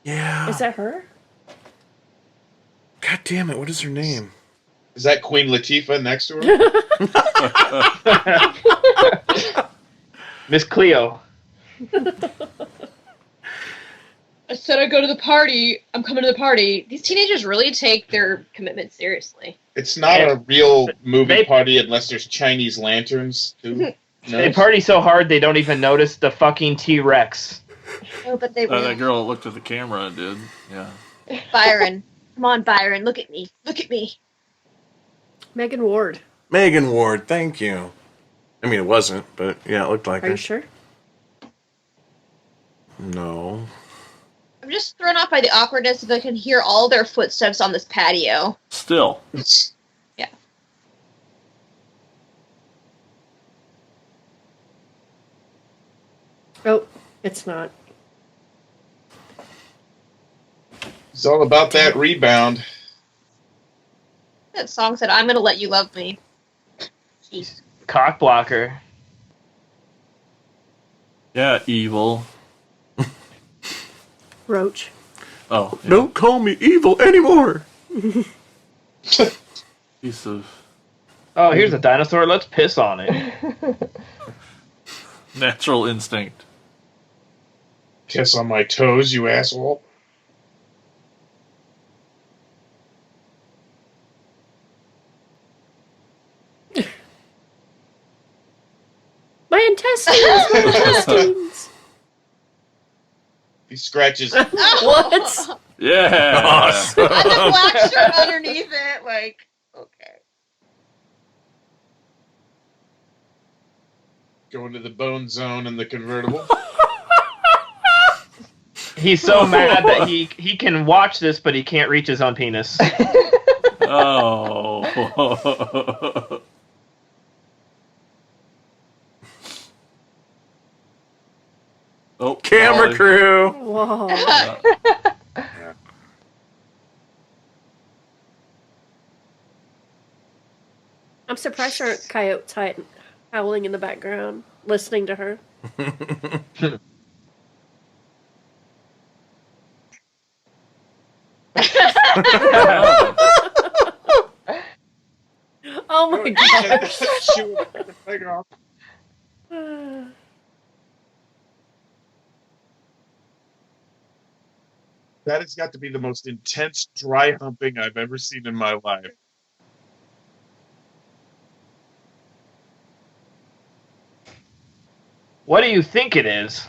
Yeah. Is that her? God damn it. What is her name? Is that Queen Latifah next to her? Miss Cleo. I said I'd go to the party. I'm coming to the party. These teenagers really take their commitment seriously. It's not a real movie They- party unless there's Chinese lanterns. Too. They party so hard they don't even notice the fucking T-Rex. Oh, but they will. That girl that looked at the camera did. Yeah. Byron. Come on, Byron. Look at me. Look at me. Megan Ward. Megan Ward. Thank you. I mean, it wasn't, but yeah, it looked like Are her. you sure? No. I'm just thrown off by the awkwardness if I can hear all their footsteps on this patio. Still. Yeah. Oh, it's not. It's all about that rebound. That song said, I'm going to let you love me. Jeez. Cock blocker. Yeah, evil. Roach. Oh, yeah. Don't call me evil anymore. Piece of Oh, here's a dinosaur. Let's piss on it. natural instinct. Kiss on my toes, you asshole. My intestines! My intestines! He scratches. What? Yeah. Awesome. And the black shirt underneath it, like, okay. Going to the bone zone in the convertible. He's so mad that he can watch this, but he can't reach his own penis. Oh. Oh, Camera Molly. crew. Whoa. I'm surprised there aren't coyotes howling in the background, listening to her. Oh my gosh. Shoe with the finger off. That has got to be the most intense dry humping I've ever seen in my life. What do you think it is?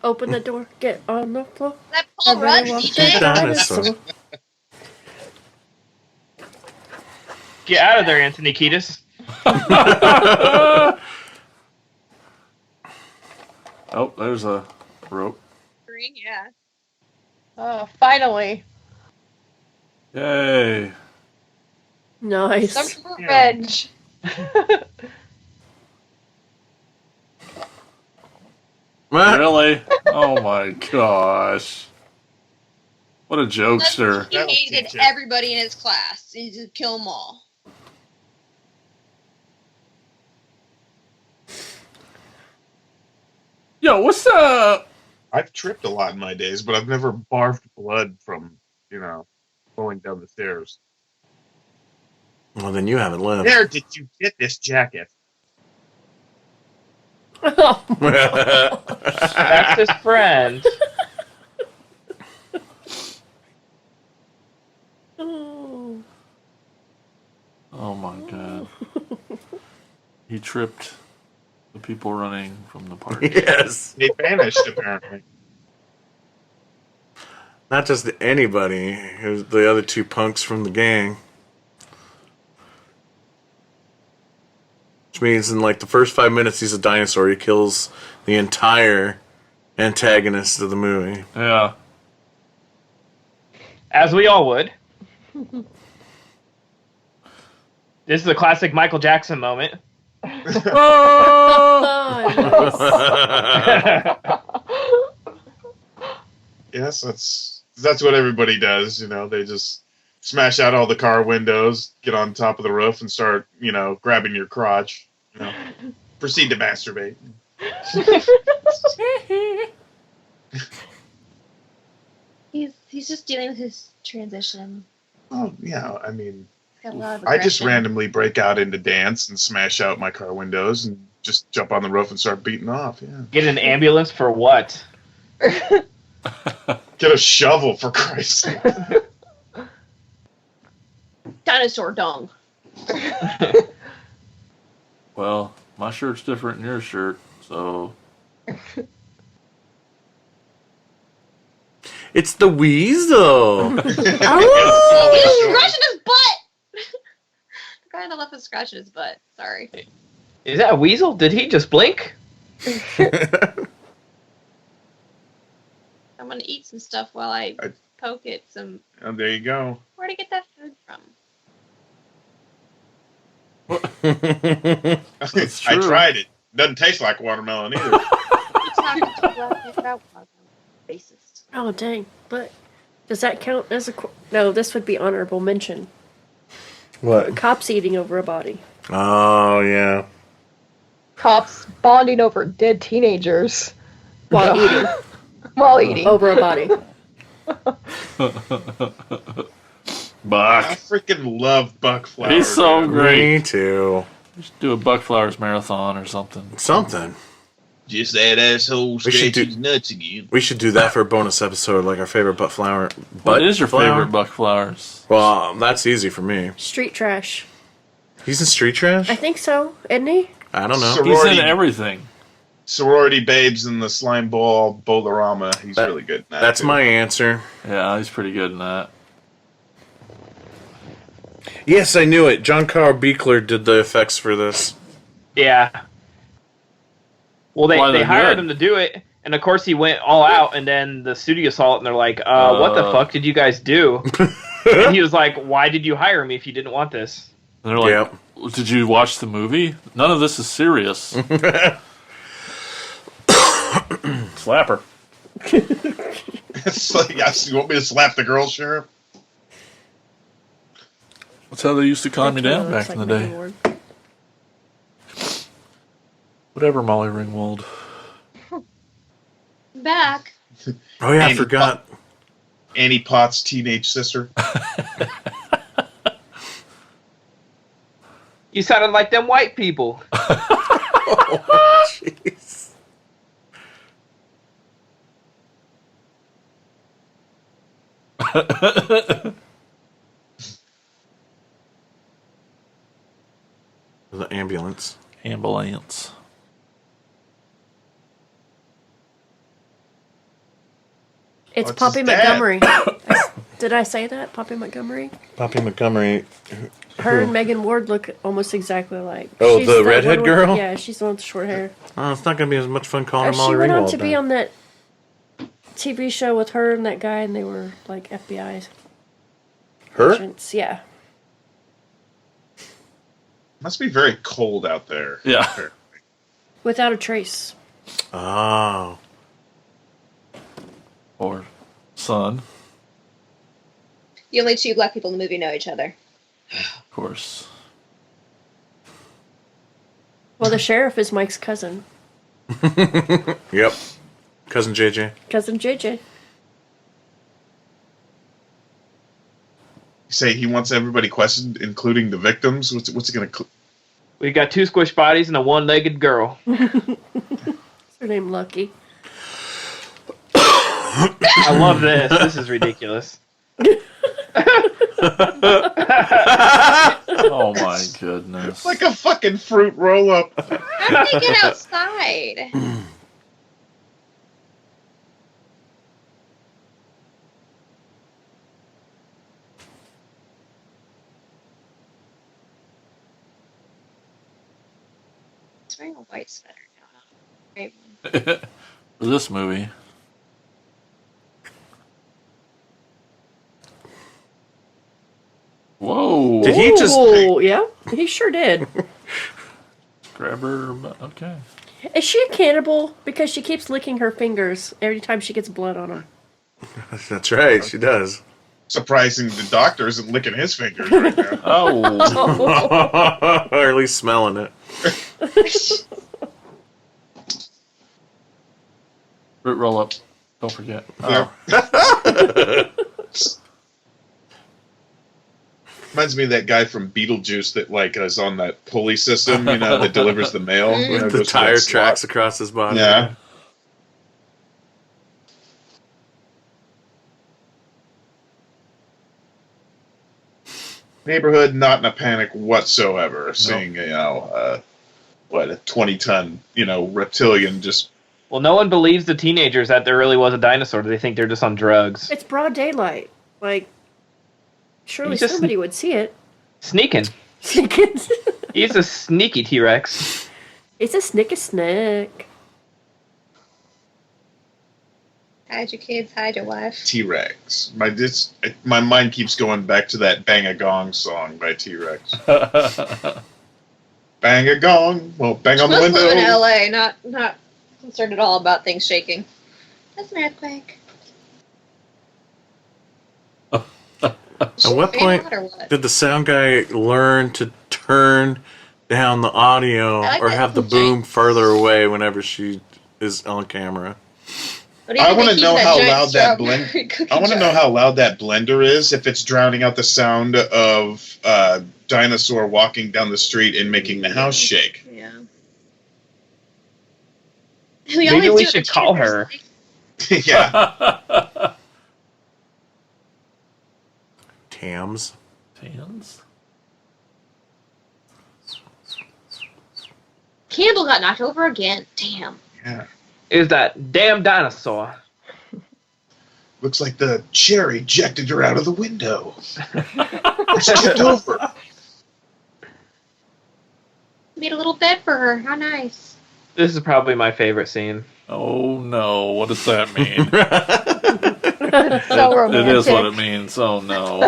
Open the door. Get on the floor. That Paul Rudd, DJ? Dinosaur. Get out of there, Anthony Kiedis. Oh, there's a rope. Ring, yeah. Finally. Yay. Nice. Some revenge. Really? Oh my gosh. What a jokester. He hated everybody in his class. He just kill them all. Yo, what's up? I've tripped a lot in my days, but I've never barfed blood from, going down the stairs. Well, then you haven't lived. Where did you get this jacket? That's his friend. Oh. Oh my god. He tripped the people running from the park. Yes. They vanished, apparently. Not just anybody. It was the other two punks from the gang. Which means in like the first 5 minutes he's a dinosaur, he kills the entire antagonist of the movie. Yeah. As we all would. This is a classic Michael Jackson moment. Yes, that's what everybody does. They just smash out all the car windows, get on top of the roof, and start, grabbing your crotch. Proceed to masturbate. He's just dealing with his transition. Oh, yeah, I mean, Got a lot of I just aggression. randomly break out into dance and smash out my car windows and just jump on the roof and start beating off. Yeah, Get an ambulance for what? get a shovel for Christ's sake. Dinosaur dung. Well, my shirt's different than your shirt, so It's the weasel. He's scratching his butt! The guy on the left is scratching his butt. Sorry. Is that a weasel? Did he just blink? I'm gonna eat some stuff while I poke it some. Oh, there you go. Where'd I get that food from? That's I true. tried it. Doesn't taste like watermelon either. It's not racist. Oh, dang. But does that count as a... No, this would be honorable mention. What? Cops eating over a body. Oh, yeah. Cops bonding over dead teenagers While eating while eating. over a body. Buck. I freaking love Buck Flowers. He's so man. great. Me too. Just do a Buck Flowers marathon or something. Something. Just that asshole We should scratch his do- nuts again. We should do that for a bonus episode, like our favorite butt flower. What is your flower? favorite Buck Flowers? Well, that's easy for me. Street trash. He's in Street Trash? I think so, isn't he? I don't know. So- He's Sorority. in everything. Sorority Babes and the Slime Ball Bolarama. He's That- really good in that. That's too. my answer. Yeah, he's pretty good in that. Yes, I knew it. John Carl Beekler did the effects for this. Yeah. Well, Why they they're hired good. him to do it, and of course he went all out, and then the studio saw it, and they're like, what the fuck did you guys do? And he was like, why did you hire me if you didn't want this? And they're like, Yep. did you watch the movie? None of this is serious. Slapper. It's like, you want me to slap the girl, Sheriff? That's how they used to calm me down Looks back like in the Mickey day. Ward. Whatever, Molly Ringwald. Back. Oh yeah, I Annie forgot. Annie Potts' teenage sister. You sounded like them white people. Oh, jeez. The ambulance. Ambulance. It's Oh, it's Poppy his dad. Montgomery. Did I say that? Poppy Montgomery? Poppy Montgomery. Her and Megan Ward look almost exactly alike. Oh, She's the redhead one with- girl? Yeah, she's the one with the short hair. Oh, it's not going to be as much fun calling her Molly She went on Ringwald to be then. on that TV show with her and that guy, and they were like FBI Her? agents. Yeah. Must be very cold out there. Yeah. Without a trace. Oh. Or son, The only two black people in the movie know each other. of course. Well, the sheriff is Mike's cousin. Yep. Cousin JJ. Cousin JJ. You say he wants everybody questioned, including the victims. What's he gonna? We got 2 squish bodies and a one-legged girl. What's her name? Lucky. I love this. This is ridiculous. Oh my goodness. Like a fucking fruit roll up. How did they get outside? He's wearing a white sweater now. Great one. For this movie. Whoa. Did he just- Oh, yeah, he sure did. Grab her. Okay. Is she a cannibal? Because she keeps licking her fingers every time she gets blood on them. That's right, she does. Surprising the doctor isn't licking his fingers right now. Oh. Or at least smelling it. Fruit roll up. Don't forget. Yeah. Oh. Reminds me of that guy from Beetlejuice that like is on that pulley system, you know, that delivers the mail. You know, With the goes to that tire slot. tracks across his body. Yeah. Neighborhood not in a panic whatsoever. Seeing a 20-ton reptilian just Well, no one believes the teenagers that there really was a dinosaur. They think they're just on drugs. It's broad daylight. Like, surely He's just- somebody would see it. Sneaking. He's a sneaky T-Rex. It's a snick. Hide your kids, hide your wife. T-Rex. My mind keeps going back to that Bang a Gong song by T-Rex. Bang a gong. Well, bang on the Must live in window. LA, not concerned at all about things shaking. That's an earthquake. At what point Or what? did the sound guy learn to turn down the audio I like or that have the little boom further away whenever she is on camera? What do you I think want they to keep know that how giant loud that strawberry cookie I want to know jar? how loud that blender is. If it's drowning out the sound of dinosaur walking down the street and making the house shake. Yeah. Maybe we should call her. Yeah. Tams. Tans? Candle got knocked over again. Damn. Yeah. Is that damn dinosaur? Looks like the chair ejected her out of the window. It's tipped over. Made a little bed for her. How nice. This is probably my favorite scene. Oh no, what does that mean? So romantic. It is what it means. Oh no.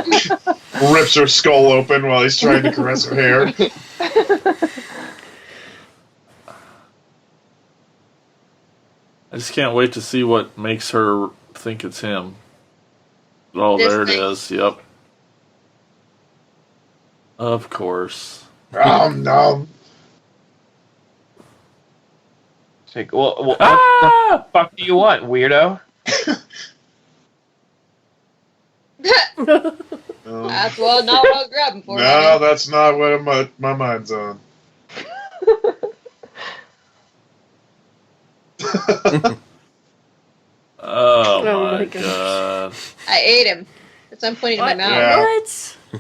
Rips her skull open while he's trying to caress her hair. I just can't wait to see what makes her think it's him. Oh, This there it thing. is. Yep. Of course. No. It's like, well what Ah! the fuck do you want, weirdo? That's not what I was grabbing for. No, that's not what my mind's on. Oh, Oh my my god. I ate him. That's why I'm pointing in my mouth. Yeah.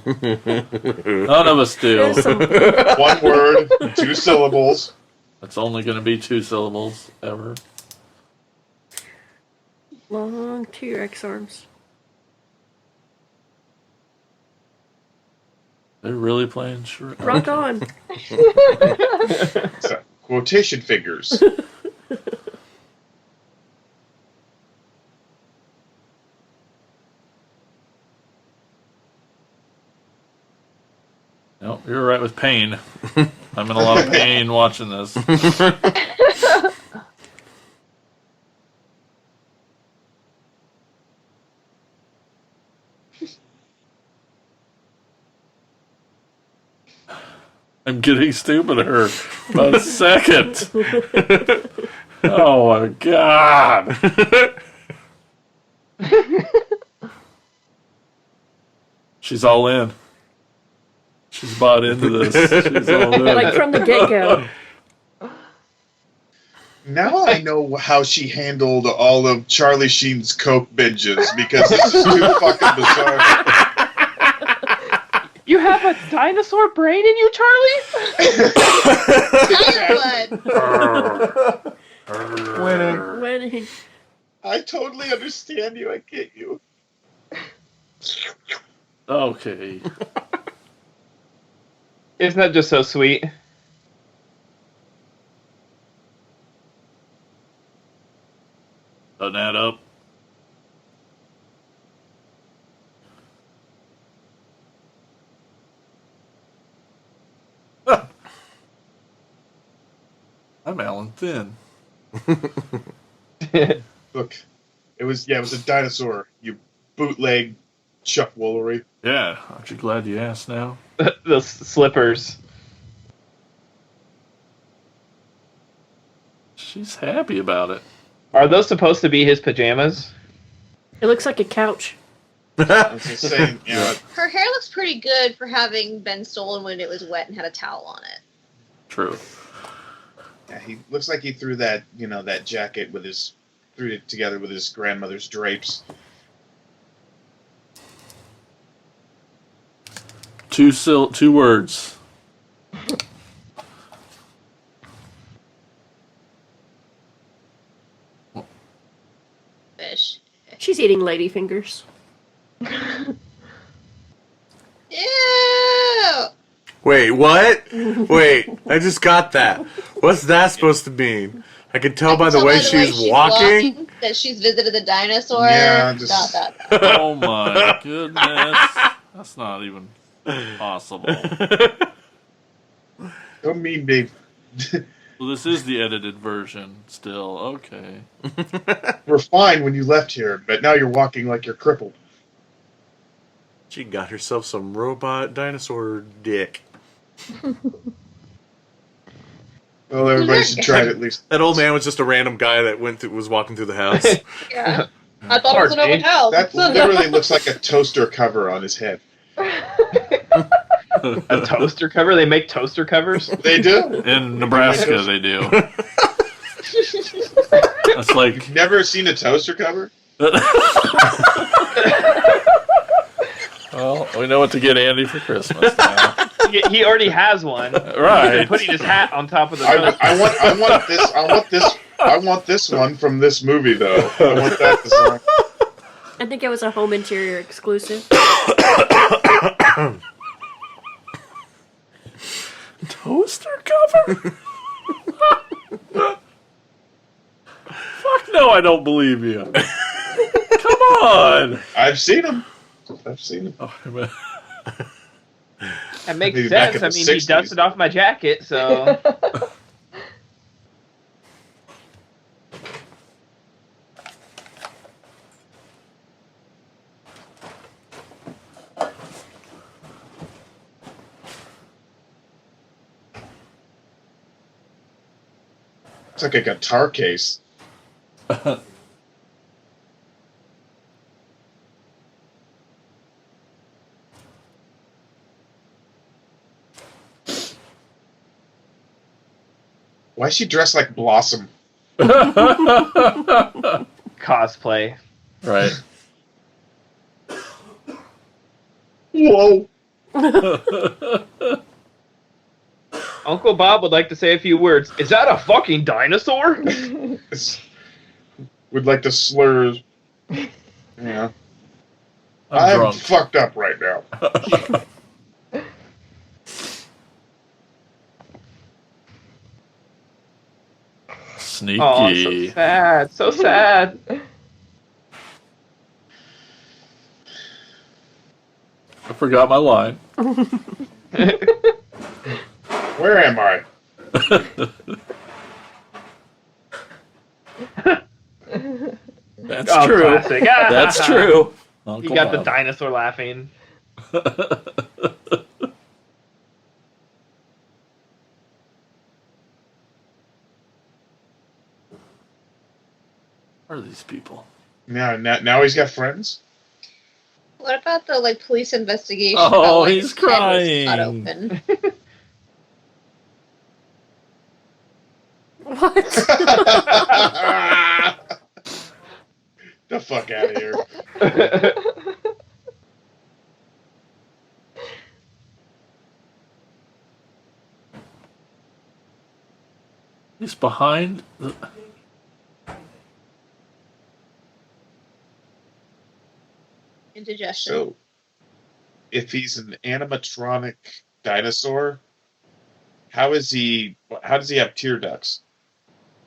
What? None of us do. There's some One word, 2 syllables. It's only going to be 2 syllables ever. long T-Rex arms. They're really playing short. Rock on. So, quotation figures. Nope, you're right with pain. I'm in a lot of pain watching this. I'm getting stupider by the second. Oh my god. She's all in. She's bought into this. She's all in. Like from the get-go. Now I know how she handled all of Charlie Sheen's Coke binges, because this is too fucking bizarre. You have a dinosaur brain in you, Charlie? Winning. Winning. I totally understand you. I get you. Okay. Isn't that just so sweet? Doesn't add up. I'm Alan Thin. Look, it was a dinosaur. You bootleg Chuck Woolery. Yeah, aren't you glad you asked now? Those slippers. She's happy about it. Are those supposed to be his pajamas? It looks like a couch. I was just saying, you know, Her hair looks pretty good for having been stolen when it was wet and had a towel on it. True. yeah, he looks like he threw that, that jacket threw it together with his grandmother's drapes. Two words. Fish. She's eating ladyfingers. Ew! Wait, what? Wait, I just got that. What's that supposed to mean? I can tell by the way she's walking. that she's visited the dinosaur. Yeah, just- Dot. Oh my goodness. That's not even possible. Don't mean they. Well, this is the edited version still. Okay. We're fine when you left here, but now you're walking like you're crippled. She got herself some robot dinosaur dick. Well, everybody should try it at least. That old man was just a random guy that was walking through the house. Yeah. I thought it was an open house. That literally looks like a toaster cover on his head. A toaster cover? They make toaster covers? They do. In Nebraska, they do. That's like. Never seen a toaster cover? Well, we know what to get Andy for Christmas now. He already has one. Right. He's been putting his hat on top of the I want this one from this movie though. I want that design. I think it was a home interior exclusive. Toaster cover? Fuck no, I don't believe you. Come on. I've seen them. Oh, I mean, That makes Maybe back sense. in I the mean, 60s. he dusted off my jacket, so. It's like a guitar case. Why is she dressed like Blossom? Cosplay. Right. Whoa. Uncle Bob would like to say a few words. Is that a fucking dinosaur? Would like to slur. Yeah. I'm I'm drunk. fucked up right now. Sneaky. Oh, so sad. So sad. I forgot my line. Where am I? That's Oh, true. classic. That's true. You Uncle got the Bob. dinosaur laughing. Where are these people? Now he's got friends? What about the police investigation? Oh, about, why he's his head was crying. cut open? What? The fuck out of here. He's behind the... Indigestion. So, if he's an animatronic dinosaur, how does he have tear ducts?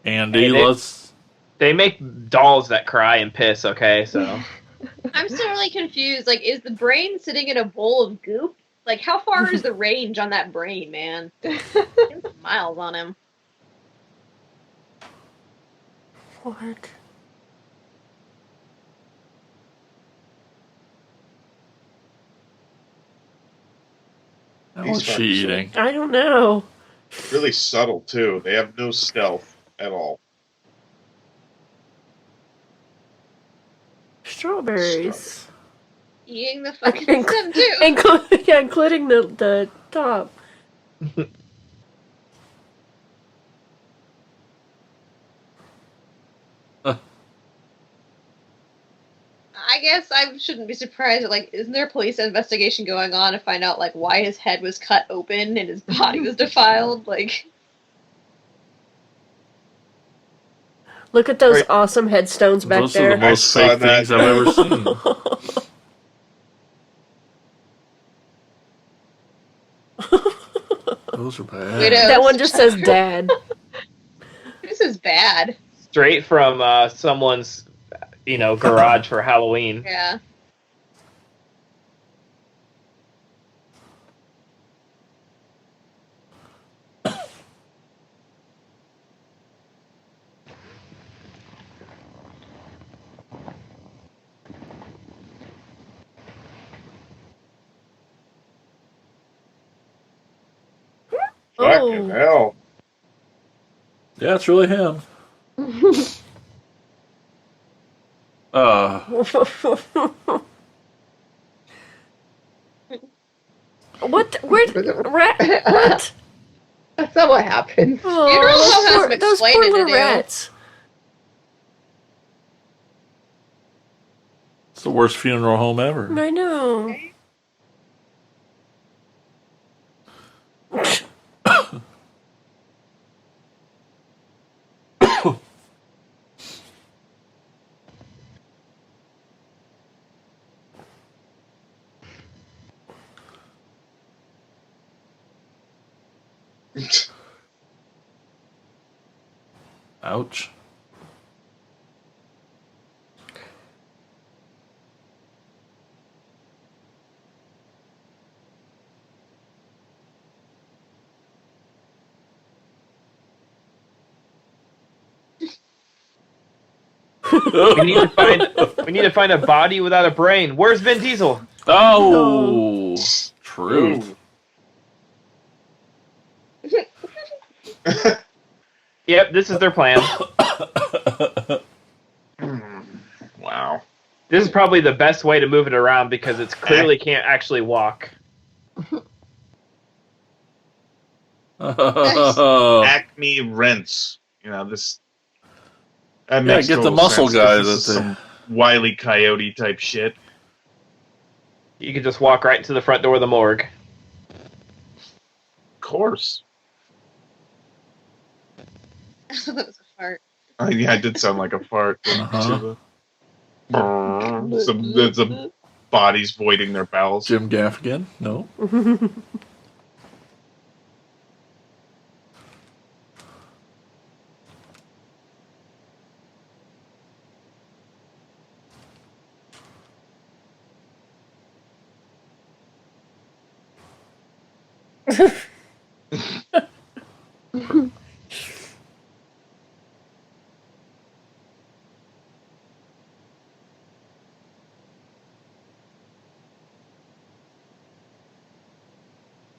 Andy, Hey, let's... They make dolls that cry and piss, okay? So I'm still really confused. Is the brain sitting in a bowl of goop? How far is the range on that brain, man? It's miles on him. What? What's she eating? I don't know. Really subtle, too. They have no stealth at all. Strawberries. Eating the fucking stem, too. Including the top. I guess I shouldn't be surprised that, isn't there a police investigation going on to find out, why his head was cut open and his body was defiled? Look at those Right. awesome headstones back Those there. are the most I saw fake things that. I've ever seen. Those are bad. Widow. That one just says dad. This is bad. straight from someone's, garage for Halloween. Yeah. Fucking hell. Yeah, it's really him. What? Where? What? That's not what happened. Oh, Funeral home has some those poor explaining to little do. rats. It's the worst funeral home ever. I know. Ouch. We need to find a body without a brain. Where's Vin Diesel? Oh, truth. Yep, this is their plan. Wow. This is probably the best way to move it around because it's clearly can't actually walk. Oh, Act me rinse. You know, this. Yeah, That makes get the total muscle sense, 'cause guy this that is they. some Wile E. Coyote type shit. You could just walk right into the front door of the morgue. Of course. that was a fart. Yeah, it did sound like a fart. Uh-huh. Some bodies voiding their bowels. Jim Gaffigan? No.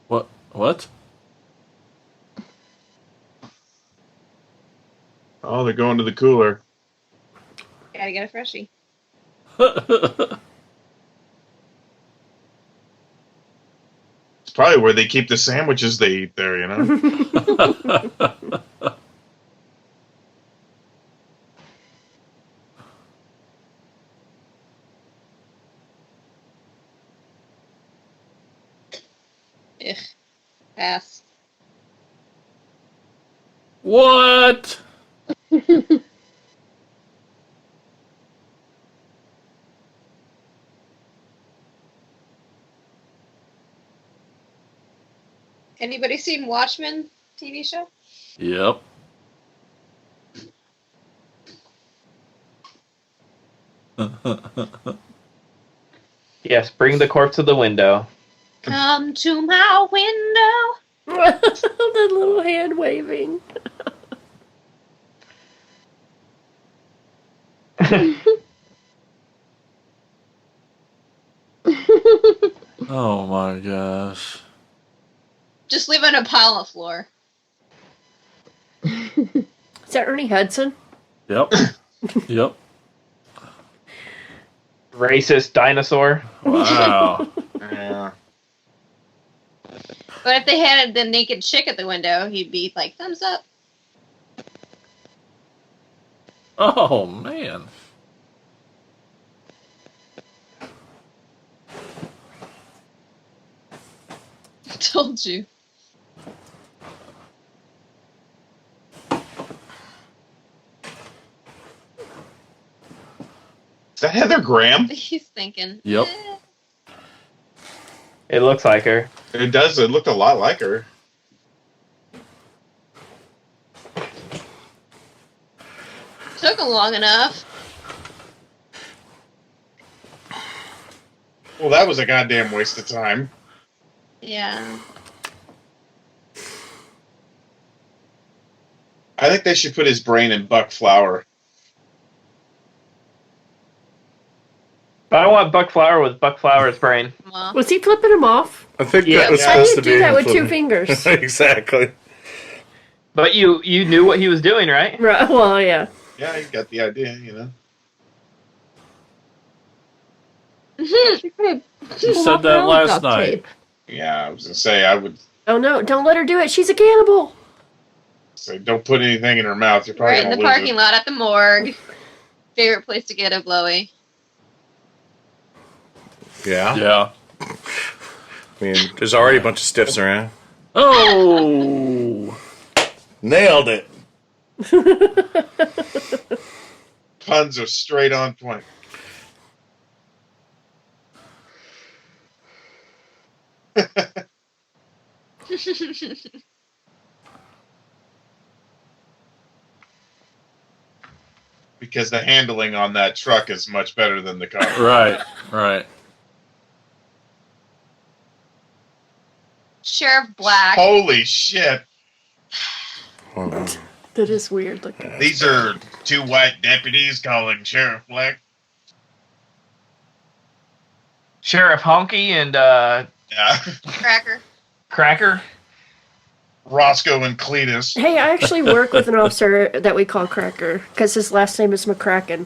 What? What? Oh, they're going to the cooler. Gotta get a freshie. It's probably where they keep the sandwiches they eat there, you know? Ugh. Pass. What? Anybody seen Watchmen TV show? Yep. Yes, bring the corpse to the window. Come to my window. The little hand waving. Oh my gosh. Just leave it on a pile on the floor. Is that Ernie Hudson? Yep. Yep. Racist dinosaur. Wow. Yeah. But if they had the naked chick at the window, he'd be like, thumbs up. Oh man. Told you. Is that Heather Graham? He's thinking. Yep. It looks like her. It does. It looked a lot like her. Took him long enough. Well, that was a goddamn waste of time. Yeah. I think they should put his brain in buck flour. But I want Buck Flower with Buck Flower's brain. Well, Was he flipping him off? I think Yeah. that was Yeah. How do supposed you to be do that with two flipping. fingers? Exactly. But you knew what he was doing, right? Right, well, yeah. Yeah, you got the idea, you know. She could have She pulled said off that her own last duct night. tape. Yeah, I was gonna say I would Oh no, don't let her do it. She's a cannibal. say don't put anything in her mouth. You're probably right in gonna the lose parking it. lot at the morgue. Favorite place to get a blowy. Yeah. Yeah. I mean, there's already a bunch of stiffs around. Oh. Nailed it. Puns are straight on point. Because the handling on that truck is much better than the car. Right. Right. Sheriff Black. Holy shit. Hold on. That is weird looking. These are two white deputies calling Sheriff Black. Sheriff Honky and Yeah. Cracker. Cracker. Roscoe and Cletus. Hey, I actually work with an officer that we call Cracker because his last name is McCracken.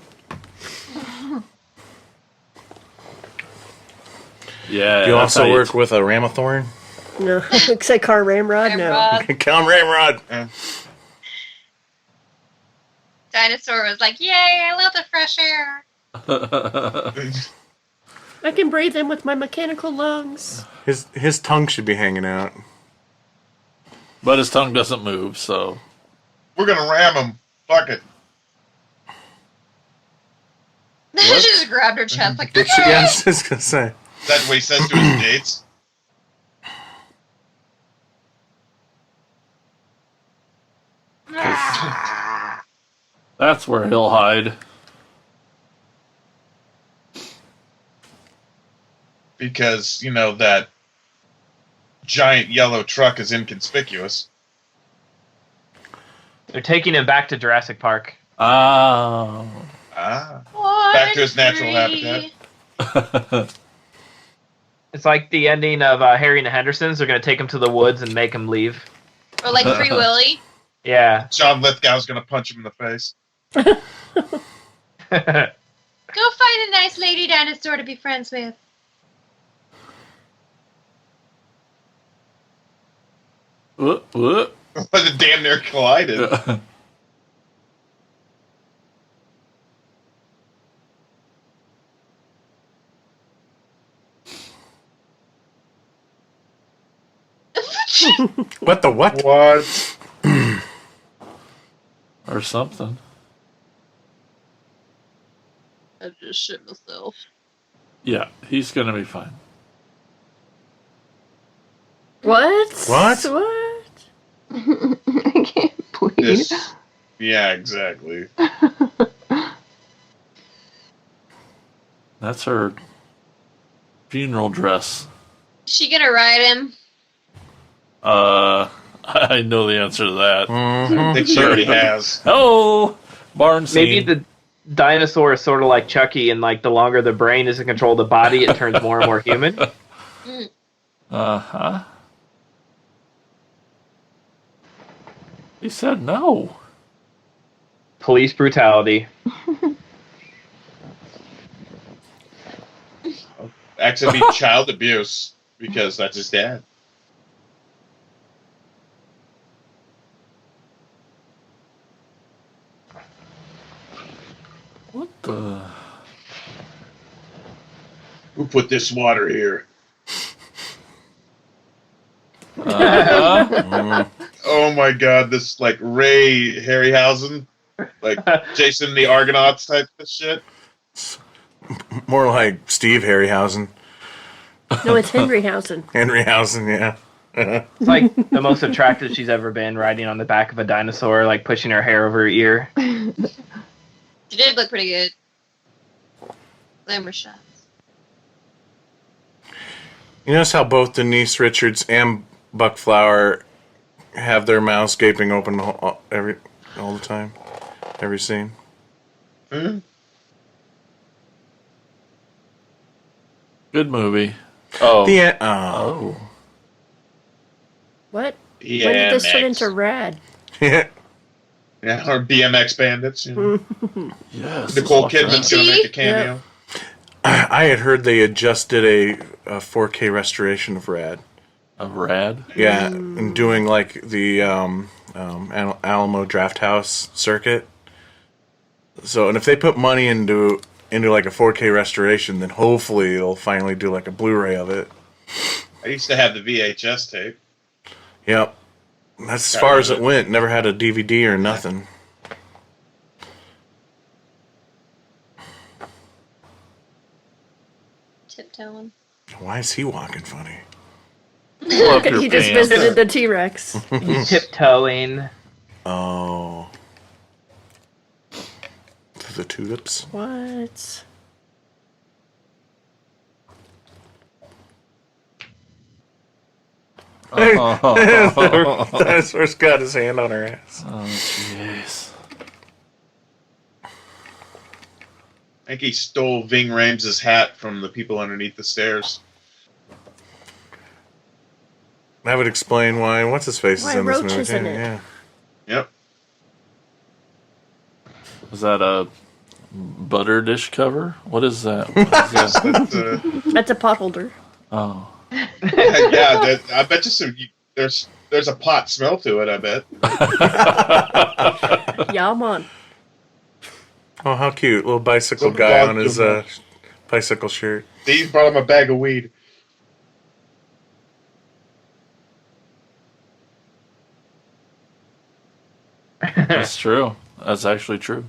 Yeah. You that's also how you- work with a Ramathorn? No, say car ramrod. No. Ramrod. Count Ramrod. Dinosaur was like, "Yay! I love the fresh air." I can breathe in with my mechanical lungs. His tongue should be hanging out. But his tongue doesn't move, so. We're gonna ram him. Fuck it. She just grabbed her chest like, Yeah, I was just gonna say. Is that what he says to his dates? That's where he'll hide. Because, that giant yellow truck is inconspicuous. They're taking him back to Jurassic Park. Oh. What Back to his a natural tree. habitat. It's like the ending of Harry and the Hendersons. They're going to take him to the woods and make him leave. Or like Free Willy. Yeah. John Lithgow's gonna punch him in the face. Go find a nice lady dinosaur to be friends with. What? But it damn near collided. What the what? What? Or something. I just shit myself. Yeah, he's gonna be fine. What? What? What? I can't breathe. This. Yeah, exactly. That's her funeral dress. Is she gonna ride him? I know the answer to that. I think she already has. Oh, barn scene. Maybe the dinosaur is sort of like Chucky, and like the longer the brain is in control of the body, it turns more and more human. Uh-huh. He said no. Police brutality. Actually, be child abuse because that's his dad. What the? Who put this water here? Oh my god, this like Ray Harryhausen, like Jason the Argonauts type of shit. More like Steve Harryhausen. No, it's Henryhausen. Henryhausen, yeah. It's like the most attractive she's ever been, riding on the back of a dinosaur, like pushing her hair over her ear. She did look pretty good. Glamour shots. You notice how both Denise Richards and Buck Flower have their mouths gaping open all the time? Every scene? Hmm? Good movie. Oh. Oh. What? Yeah, When did this turn next. into rad? Yeah. Yeah, or BMX Bandits. You know. Yes. Nicole let's watch Kidman's that. gonna make a cameo. I had heard they had just did a 4K restoration of Rad. Of Rad? Yeah, and doing like the Alamo Draft House circuit. So, and if they put money into like a 4K restoration, then hopefully they'll finally do like a Blu-ray of it. I used to have the VHS tape. Yep. That's as far as it went. Never had a DVD or nothing. Tiptoeing. Why is he walking funny? Pull up your He just pants. visited the T-Rex. He's tiptoeing. Oh. To the tulips. What? Oh, Dinosaur's got his hand on her ass. jeez. I think he stole Ving Rhames' hat from the people underneath the stairs. That would explain why what's his face Why is in this Roach movie. is in it. Yeah. Yep. Is that a butter dish cover? What is that? What is that? But, That's a potholder. Oh. yeah, I bet you there's a pot smell to it. I bet. Yeah, man. Oh, how cute. Little bicycle Little guy dog on his Gilmore. bicycle shirt. He brought him a bag of weed. That's true. That's actually true.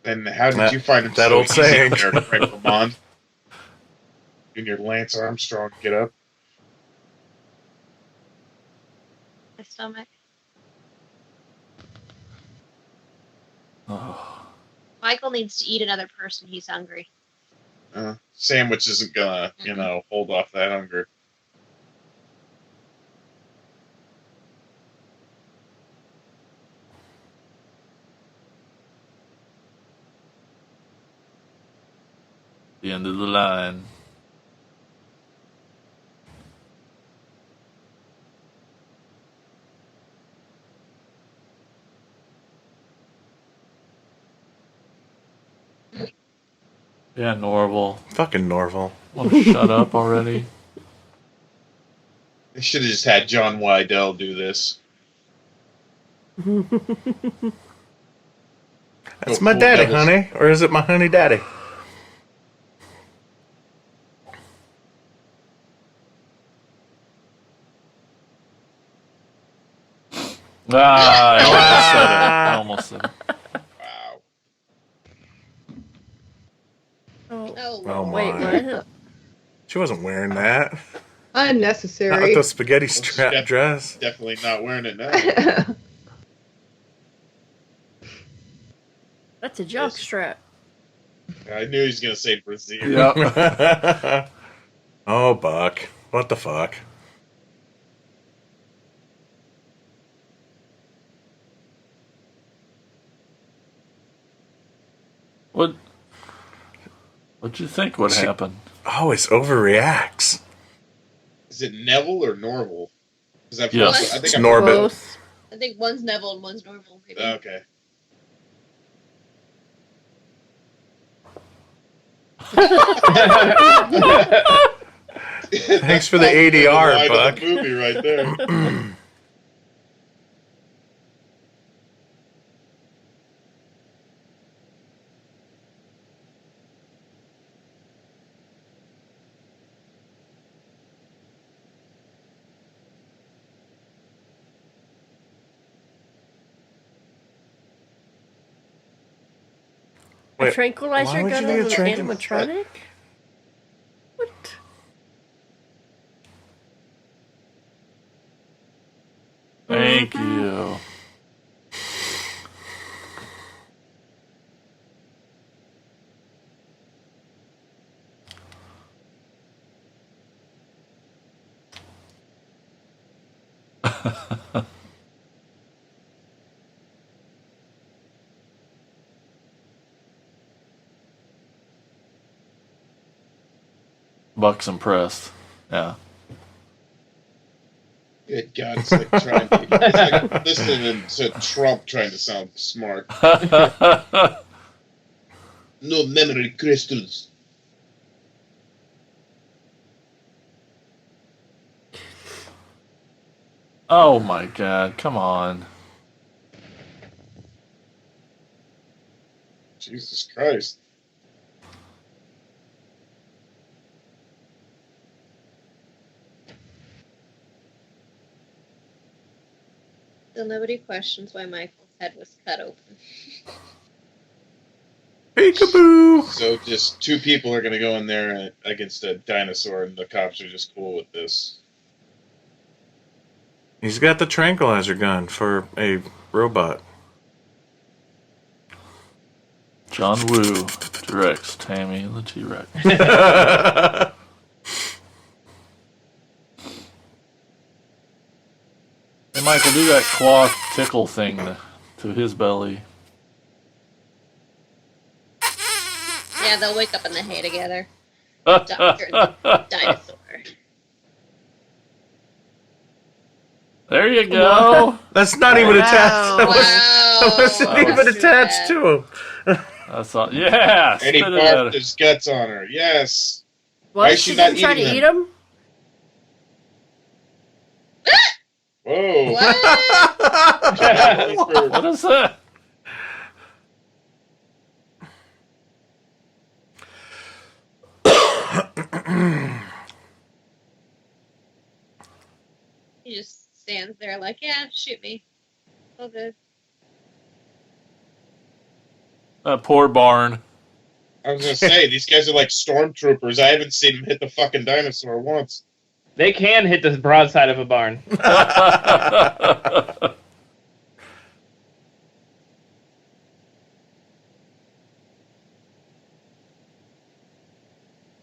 And how did you find him That so old easy saying. there, Frank Lamont? Junior Lance Armstrong, get up. My stomach. Oh, Michael needs to eat another person. He's hungry. Sandwich isn't gonna, hold off that hunger. the end of the line. Yeah, Norval. Fucking Norval. Want to shut up already? They should have just had John Wydell do this. That's Go my full daddy, Elvis. honey. Or is it my honey daddy? Ah, I almost said it. Wow. Oh, Oh, Wait, my. what? She wasn't wearing that. Not Unnecessary. with the spaghetti strap Steph- dress. Definitely not wearing it now. That's a jock strap. I knew he was gonna say Brazil. Yep. Oh, Buck. What the fuck? What'd you think would happen? Always overreacts. Is it Neville or Norval? Because Yes. I think It's I've Norbit. Both. I think one's Neville and one's Norval. Maybe. Okay. Thanks for the ADR, Line of Buck. the movie right there. A Wait, tranquilizer why would gun you need on a an tranquil- animatronic? What? Thank you. Buck's impressed. Yeah. Good God, it's like it's like listening to Trump trying to sound smart. No memory crystals. Oh my God! Come on. Jesus Christ. Still nobody questions why Michael's head was cut open. Peekaboo! So just two people are going to go in there against a dinosaur, and the cops are just cool with this. He's got the tranquilizer gun for a robot. John Woo directs Tammy and the T-Rex. Hey, Michael, do that cloth tickle thing to his belly. Yeah, they'll wake up in the hay together. Doctor and the dinosaur. There you go. That's not even attached. That, Wow. that wasn't That even was attached to him. That's all. Yeah. And he spit it at barfed her. his guts on her. Yes. Why What? is She she not didn't try to eating eat him? Whoa. What? What is that? stands there like, yeah, shoot me. All good. That poor barn. I was gonna say these guys are like stormtroopers. I haven't seen them hit the fucking dinosaur once. They can hit the broadside of a barn.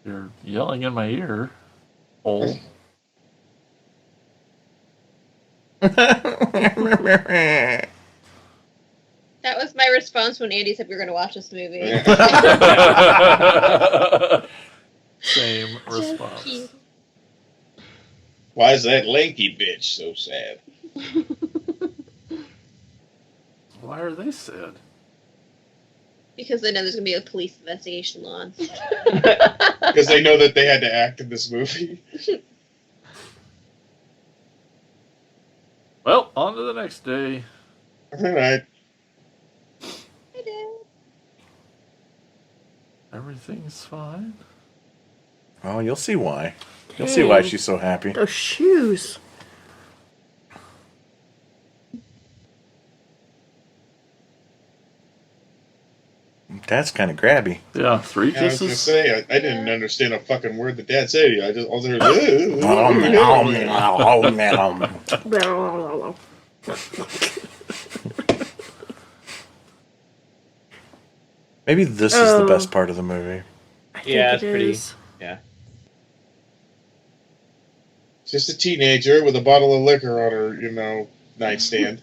You're yelling in my ear. Oh. That was my response when Andy said we were going to watch this movie. Same Just response. cute. Why is that lanky bitch so sad? Why are they sad? Because they know there's going to be a police investigation launched. Because they know that they had to act in this movie. Well, on to the next day. All right. I did. Everything's fine. Oh, you'll see why. You'll see why she's so happy. Those shoes. That's kind of grabby. Yeah, 3 Yeah, I was gonna kisses. say I didn't understand a fucking word that Dad said. I was there. Maybe this is the best part of the movie. I think Yeah, it it's pretty. is. Yeah. Just a teenager with a bottle of liquor on her, nightstand.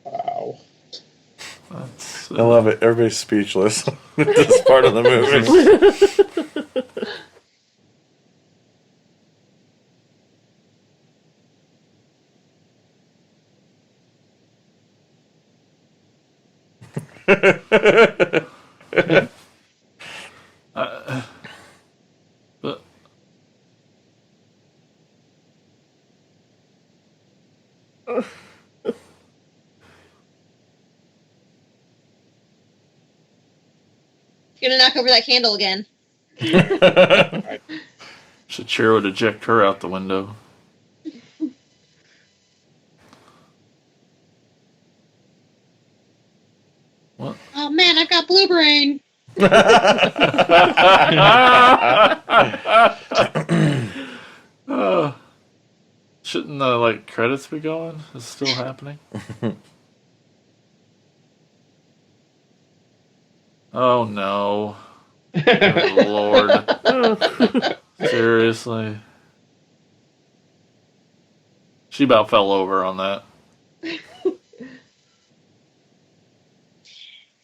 Wow. That's, I love it. Everybody's speechless at this part of the movie. but You're going to knock over that candle again. Shachira would eject her out the window. What? Oh man, I've got blue brain. Shouldn't the credits be going? Is it still happening? Oh no. Good Lord. Seriously. She about fell over on that.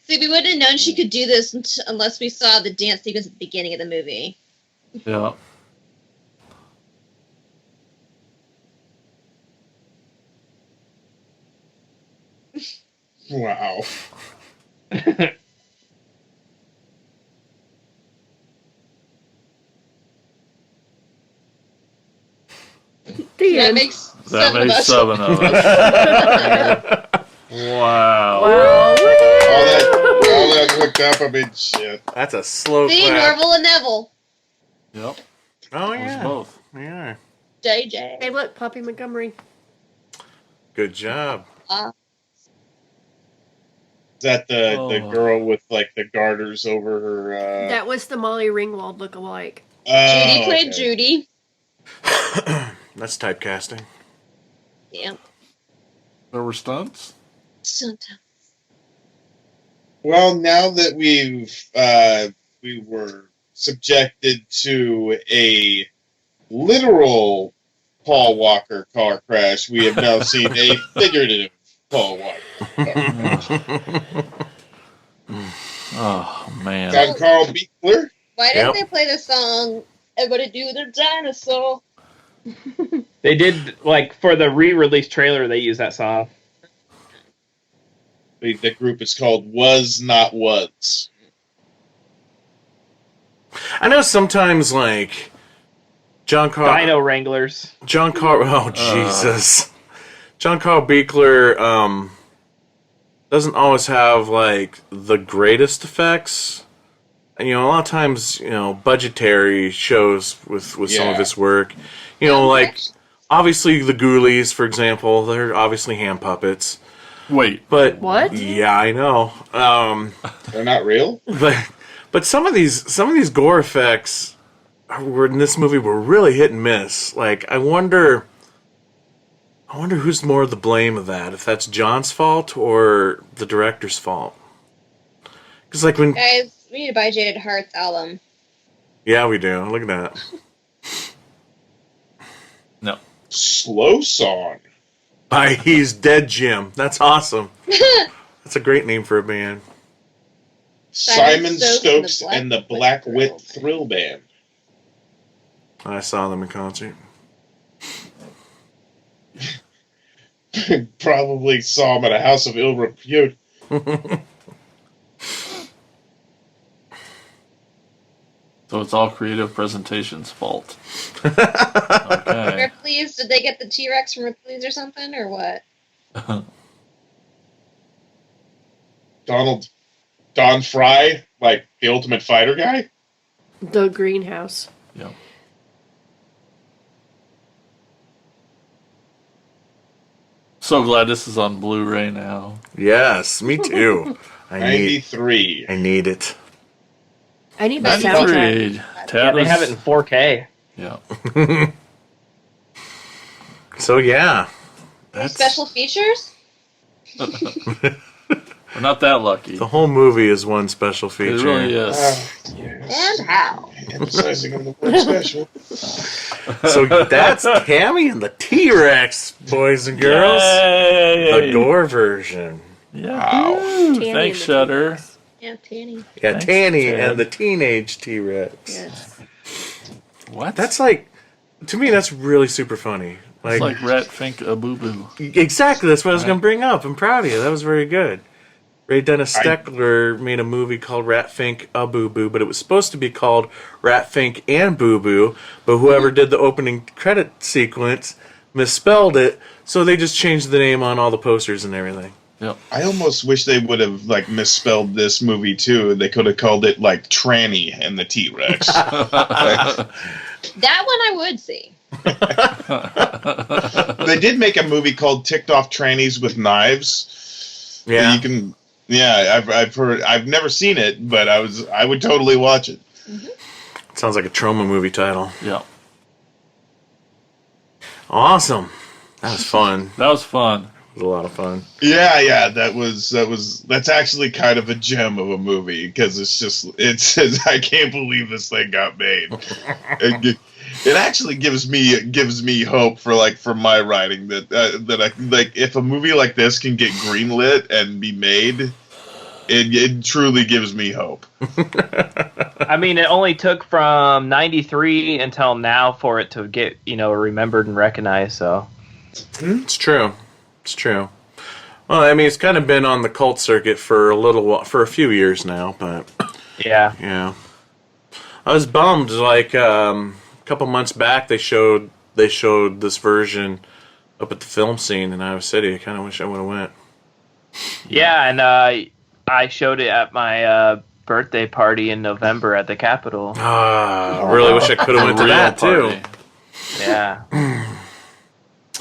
See, we wouldn't have known she could do this unless we saw the dance sequence at the beginning of the movie. Yeah. Wow. The That end. makes That seven of makes us. 7 of us. Wow. Wow. All that looked up, I mean, shit. That's a slow See, clap. Norval and Neville. Yep. Oh, It was yeah. both. Yeah. JJ. Hey, look, Poppy Montgomery. Good job. Is that the Oh. girl with the garters over her? That was the Molly Ringwald look-alike. Judy played okay. Judy. That's typecasting. Yeah. There were stunts? Sometimes. Well, now that we were subjected to a literal Paul Walker car crash, we have now seen a figurative Paul Walker car crash. Oh, man. John Carl Beekler. Why didn't Yep. they play the song "Everybody Do Their Dinosaur"? They did, like, for the re-release trailer, they used that song. The group is called Was Not Was. I know sometimes, like, John Carl... Dino Wranglers. John Carl... Oh, Jesus. John Carl Beekler doesn't always have, like, the greatest effects. And, a lot of times, budgetary shows with some of Yeah. his work. Like, obviously the Ghoulies, for example, they're obviously hand puppets. Wait. But What? Yeah, I know. They're not real? But some of these gore effects were in this movie were really hit and miss. Like, I wonder who's more to blame of that. If that's John's fault or the director's fault. Because like when Guys, we need to buy Jaded Heart's album. yeah, we do. Look at that. No. Slow Song. By He's Dead Jim. That's awesome. That's a great name for a band. Simon Stokes and the Black Wit Thrill Band. I saw them in concert. Probably saw him at a house of ill repute. So it's all Creative Presentation's fault. Okay. Ripley's, did they get the T-Rex from Ripley's or something, or what? Don Fry, like the Ultimate Fighter guy? The greenhouse. Yep. So glad this is on Blu-ray now. Yes, me too. I 93. need it. I need the soundtrack. 93. Yeah, Tad they was- have it in 4K. Yeah. So yeah. That's Special features? We're not that lucky. the whole movie is one special It feature. really is. Yes. And how? Emphasizing on the word special. So that's Tammy and the T-Rex, boys and girls. Yay! The Gore version. Yeah. Wow. Woo. Tanny Thanks, and the Shutter. T-Rex. Yeah, Tanny. Yeah, Thanks, Tanny Ted. and the teenage T-Rex. Yes. What? That's like, to me, that's really super funny. It's like Rat Fink a Boo Boo. Exactly, that's what I was Right. going to bring up. I'm proud of you. That was very good. Ray Dennis Steckler made a movie called Rat Fink a Boo Boo, but it was supposed to be called Rat Fink and Boo Boo, but whoever did the opening credit sequence misspelled it, so they just changed the name on all the posters and everything. Yep. I almost wish they would have like misspelled this movie too. They could have called it like Tranny and the T-Rex. That one I would see. They did make a movie called Ticked Off Trannies with Knives. Yeah. You can. Yeah, I've heard. I've never seen it, but I would totally watch it. Sounds like a trauma movie title. Yeah. Awesome. That was fun. That was fun. It was a lot of fun. Yeah, that's actually kind of a gem of a movie because it says I can't believe this thing got made. It actually gives me hope for my writing that I like if a movie like this can get greenlit and be made, it truly gives me hope. I mean, it only took from 93 until now for it to get, remembered and recognized, so. It's true. It's true. Well, I mean, it's kind of been on the cult circuit for a few years now, but Yeah. yeah. I was bummed. Like a couple months back, they showed this version up at the film scene in Iowa City. I kind of wish I would have went. Yeah, and I showed it at my birthday party in November at the Capitol. Ah, I really wish I could have went to Real that too. party. Yeah.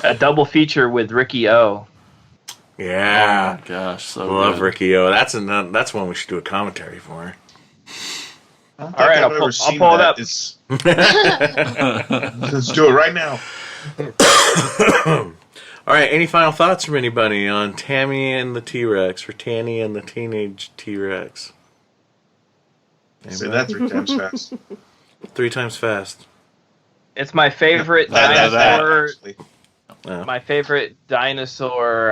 A double feature with Ricky O. Yeah, Oh my gosh, so love good. Ricky O. That's one we should do a commentary for. All right, I'll pull it up. Let's do it right now. All All right, any final thoughts from anybody on Tammy and the T-Rex, or Tanny and the Teenage T-Rex? Say that 3 times fast. 3 times fast. It's my favorite That, dinosaur. actually. Oh. My favorite dinosaur.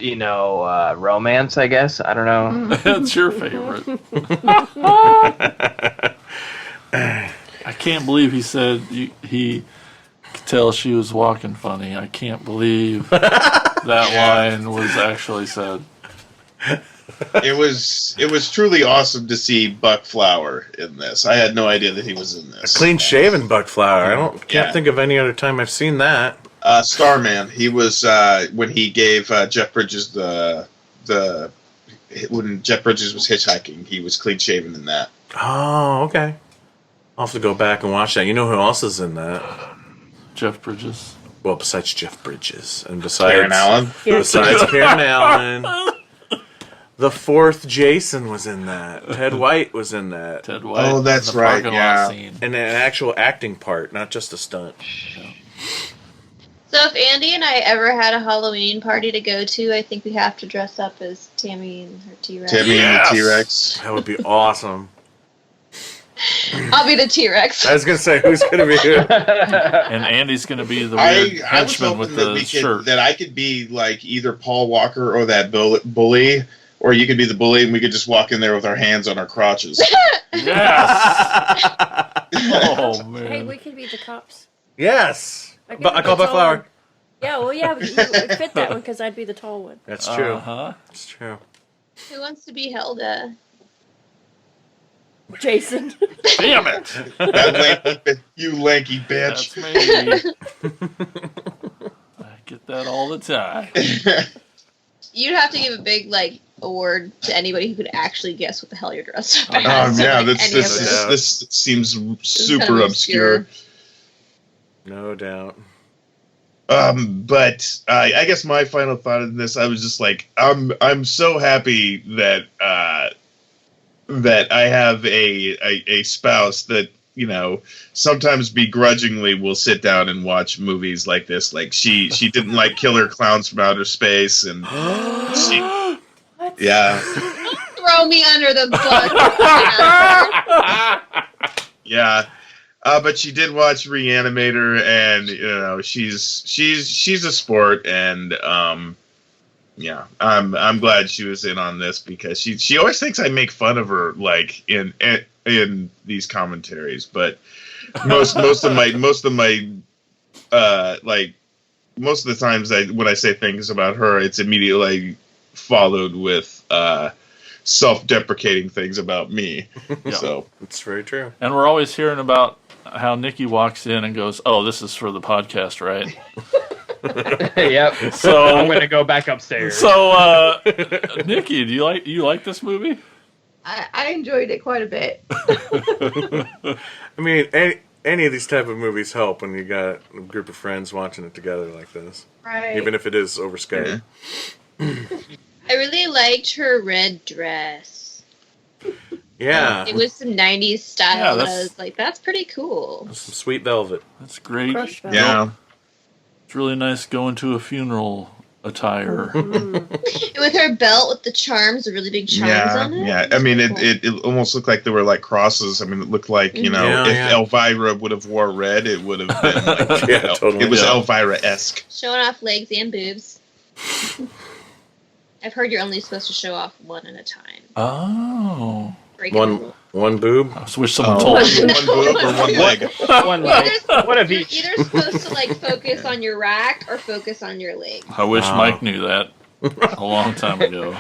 Romance. I guess. I don't know. That's your favorite. I can't believe he said he could tell she was walking funny. I can't believe that line was actually said. It was truly awesome to see Buck Flower in this. I had no idea that he was in this. Clean shaven Buck Flower. Can't Yeah. think of any other time I've seen that. Starman. He was when he gave Jeff Bridges when Jeff Bridges was hitchhiking. He was clean shaven in that. Oh, okay. I'll have to go back and watch that. You know who else is in that? Jeff Bridges. Well, besides Jeff Bridges, and besides Karen Allen. Besides Karen Allen, the 4th Jason was in that. Ted White was in that, Ted White. Oh, that's in the right, parking yeah. lot scene. and an actual acting part, not just a stunt. So if Andy and I ever had a Halloween party to go to, I think we have to dress up as Tammy and her T-Rex. Tammy Yes. and the T-Rex. That would be awesome. I'll be the T-Rex. I was gonna say, who's gonna be here? And Andy's going to be the weird I was henchman hoping with that the we shirt. could, that I could be like either Paul Walker or that bully, or you could be the bully, and we could just walk in there with our hands on our crotches. Yes! Oh, Hey, man. we could be the cops. Yes, I could but be I call the Buck tall Flower. one. Yeah, well, yeah, but you would fit that one because I'd be the tall one. That's true. Uh-huh. That's true. Who wants to be Helga? Jason. Damn it! You lanky bitch. That's me. I get that all the time. You'd have to give a big award to anybody who could actually guess what the hell you're dressed up as. Yeah, Like, any of it. this seems It's super kind of obscure. No doubt. But I guess my final thought in this, I was just like, I'm so happy that that I have a spouse that, you know, sometimes begrudgingly will sit down and watch movies like this. Like she didn't like Killer Clowns from Outer Space, and she, What? yeah, Throw me under the bus. yeah. But she did watch Reanimator, and you know she's a sport, and yeah, I'm glad she was in on this because she always thinks I make fun of her like in these commentaries, but most of the times when I say things about her, it's immediately followed with self-deprecating things about me. Yeah. So It's very true. And we're always hearing about how Nikki walks in and goes, "Oh, this is for the podcast, right?" Yep. So I'm gonna go back upstairs. So, Nikki, do you like this movie? I enjoyed it quite a bit. I mean, any of these type of movies help when you got a group of friends watching it together like this, Right. even if it is over Skype. I really liked her red dress. Yeah, It was some 90s style, Yeah, and I that's- was like, that's pretty cool. some sweet velvet. That's great. Crushed velvet. yeah. It's really nice going to a funeral attire. And with her belt with the charms, the really big charms on it. Yeah. I mean, it almost looked like they were like crosses. I mean, it looked like, you know, Yeah, if yeah. Elvira would have wore red, it would have been like, Yeah, totally. it was Yeah. Elvira-esque. Showing off legs and boobs. I've heard you're only supposed to show off one at a time. Oh. Breaking the rule. One boob. I wish someone told me. One boob or one leg. One leg. One of You're each. either supposed to focus on your rack or focus on your leg. I wish Wow. Mike knew that a long time ago.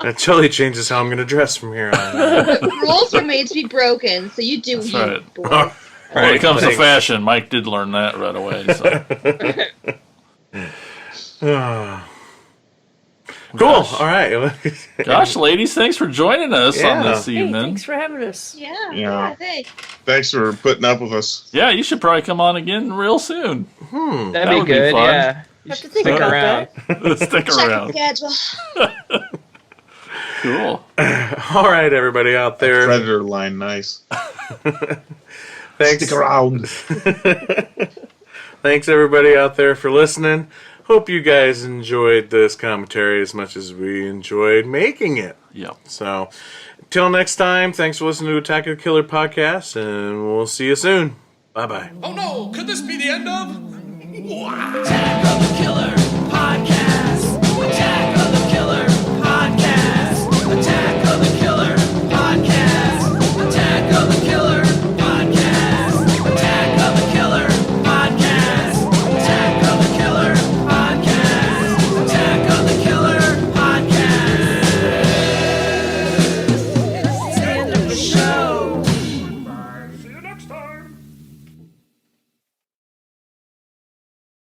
That totally changes how I'm going to dress from here on. Rules are made to be broken, so you do That's you, right. boy. When it comes to thanks. fashion, Mike did learn that right away. So. Cool. Gosh. All right. Gosh, ladies, thanks for joining us on Yeah. this Hey, evening. thanks for having us. Yeah, Yeah. yeah, hey. Thanks for putting up with us. Yeah, you should probably come on again real soon. That'd That be would be good. fun. Yeah. You Have to should think stick about around. that. Stick Check around. the schedule. Cool. All right, everybody out there. Predator line, nice. Thanks. Stick around. Thanks everybody out there for listening. Hope you guys enjoyed this commentary as much as we enjoyed making it. Yep. So, till next time, thanks for listening to Attack of the Killer podcast, and we'll see you soon. Bye-bye. Oh no, could this be the end of? Attack of the Killer Podcast.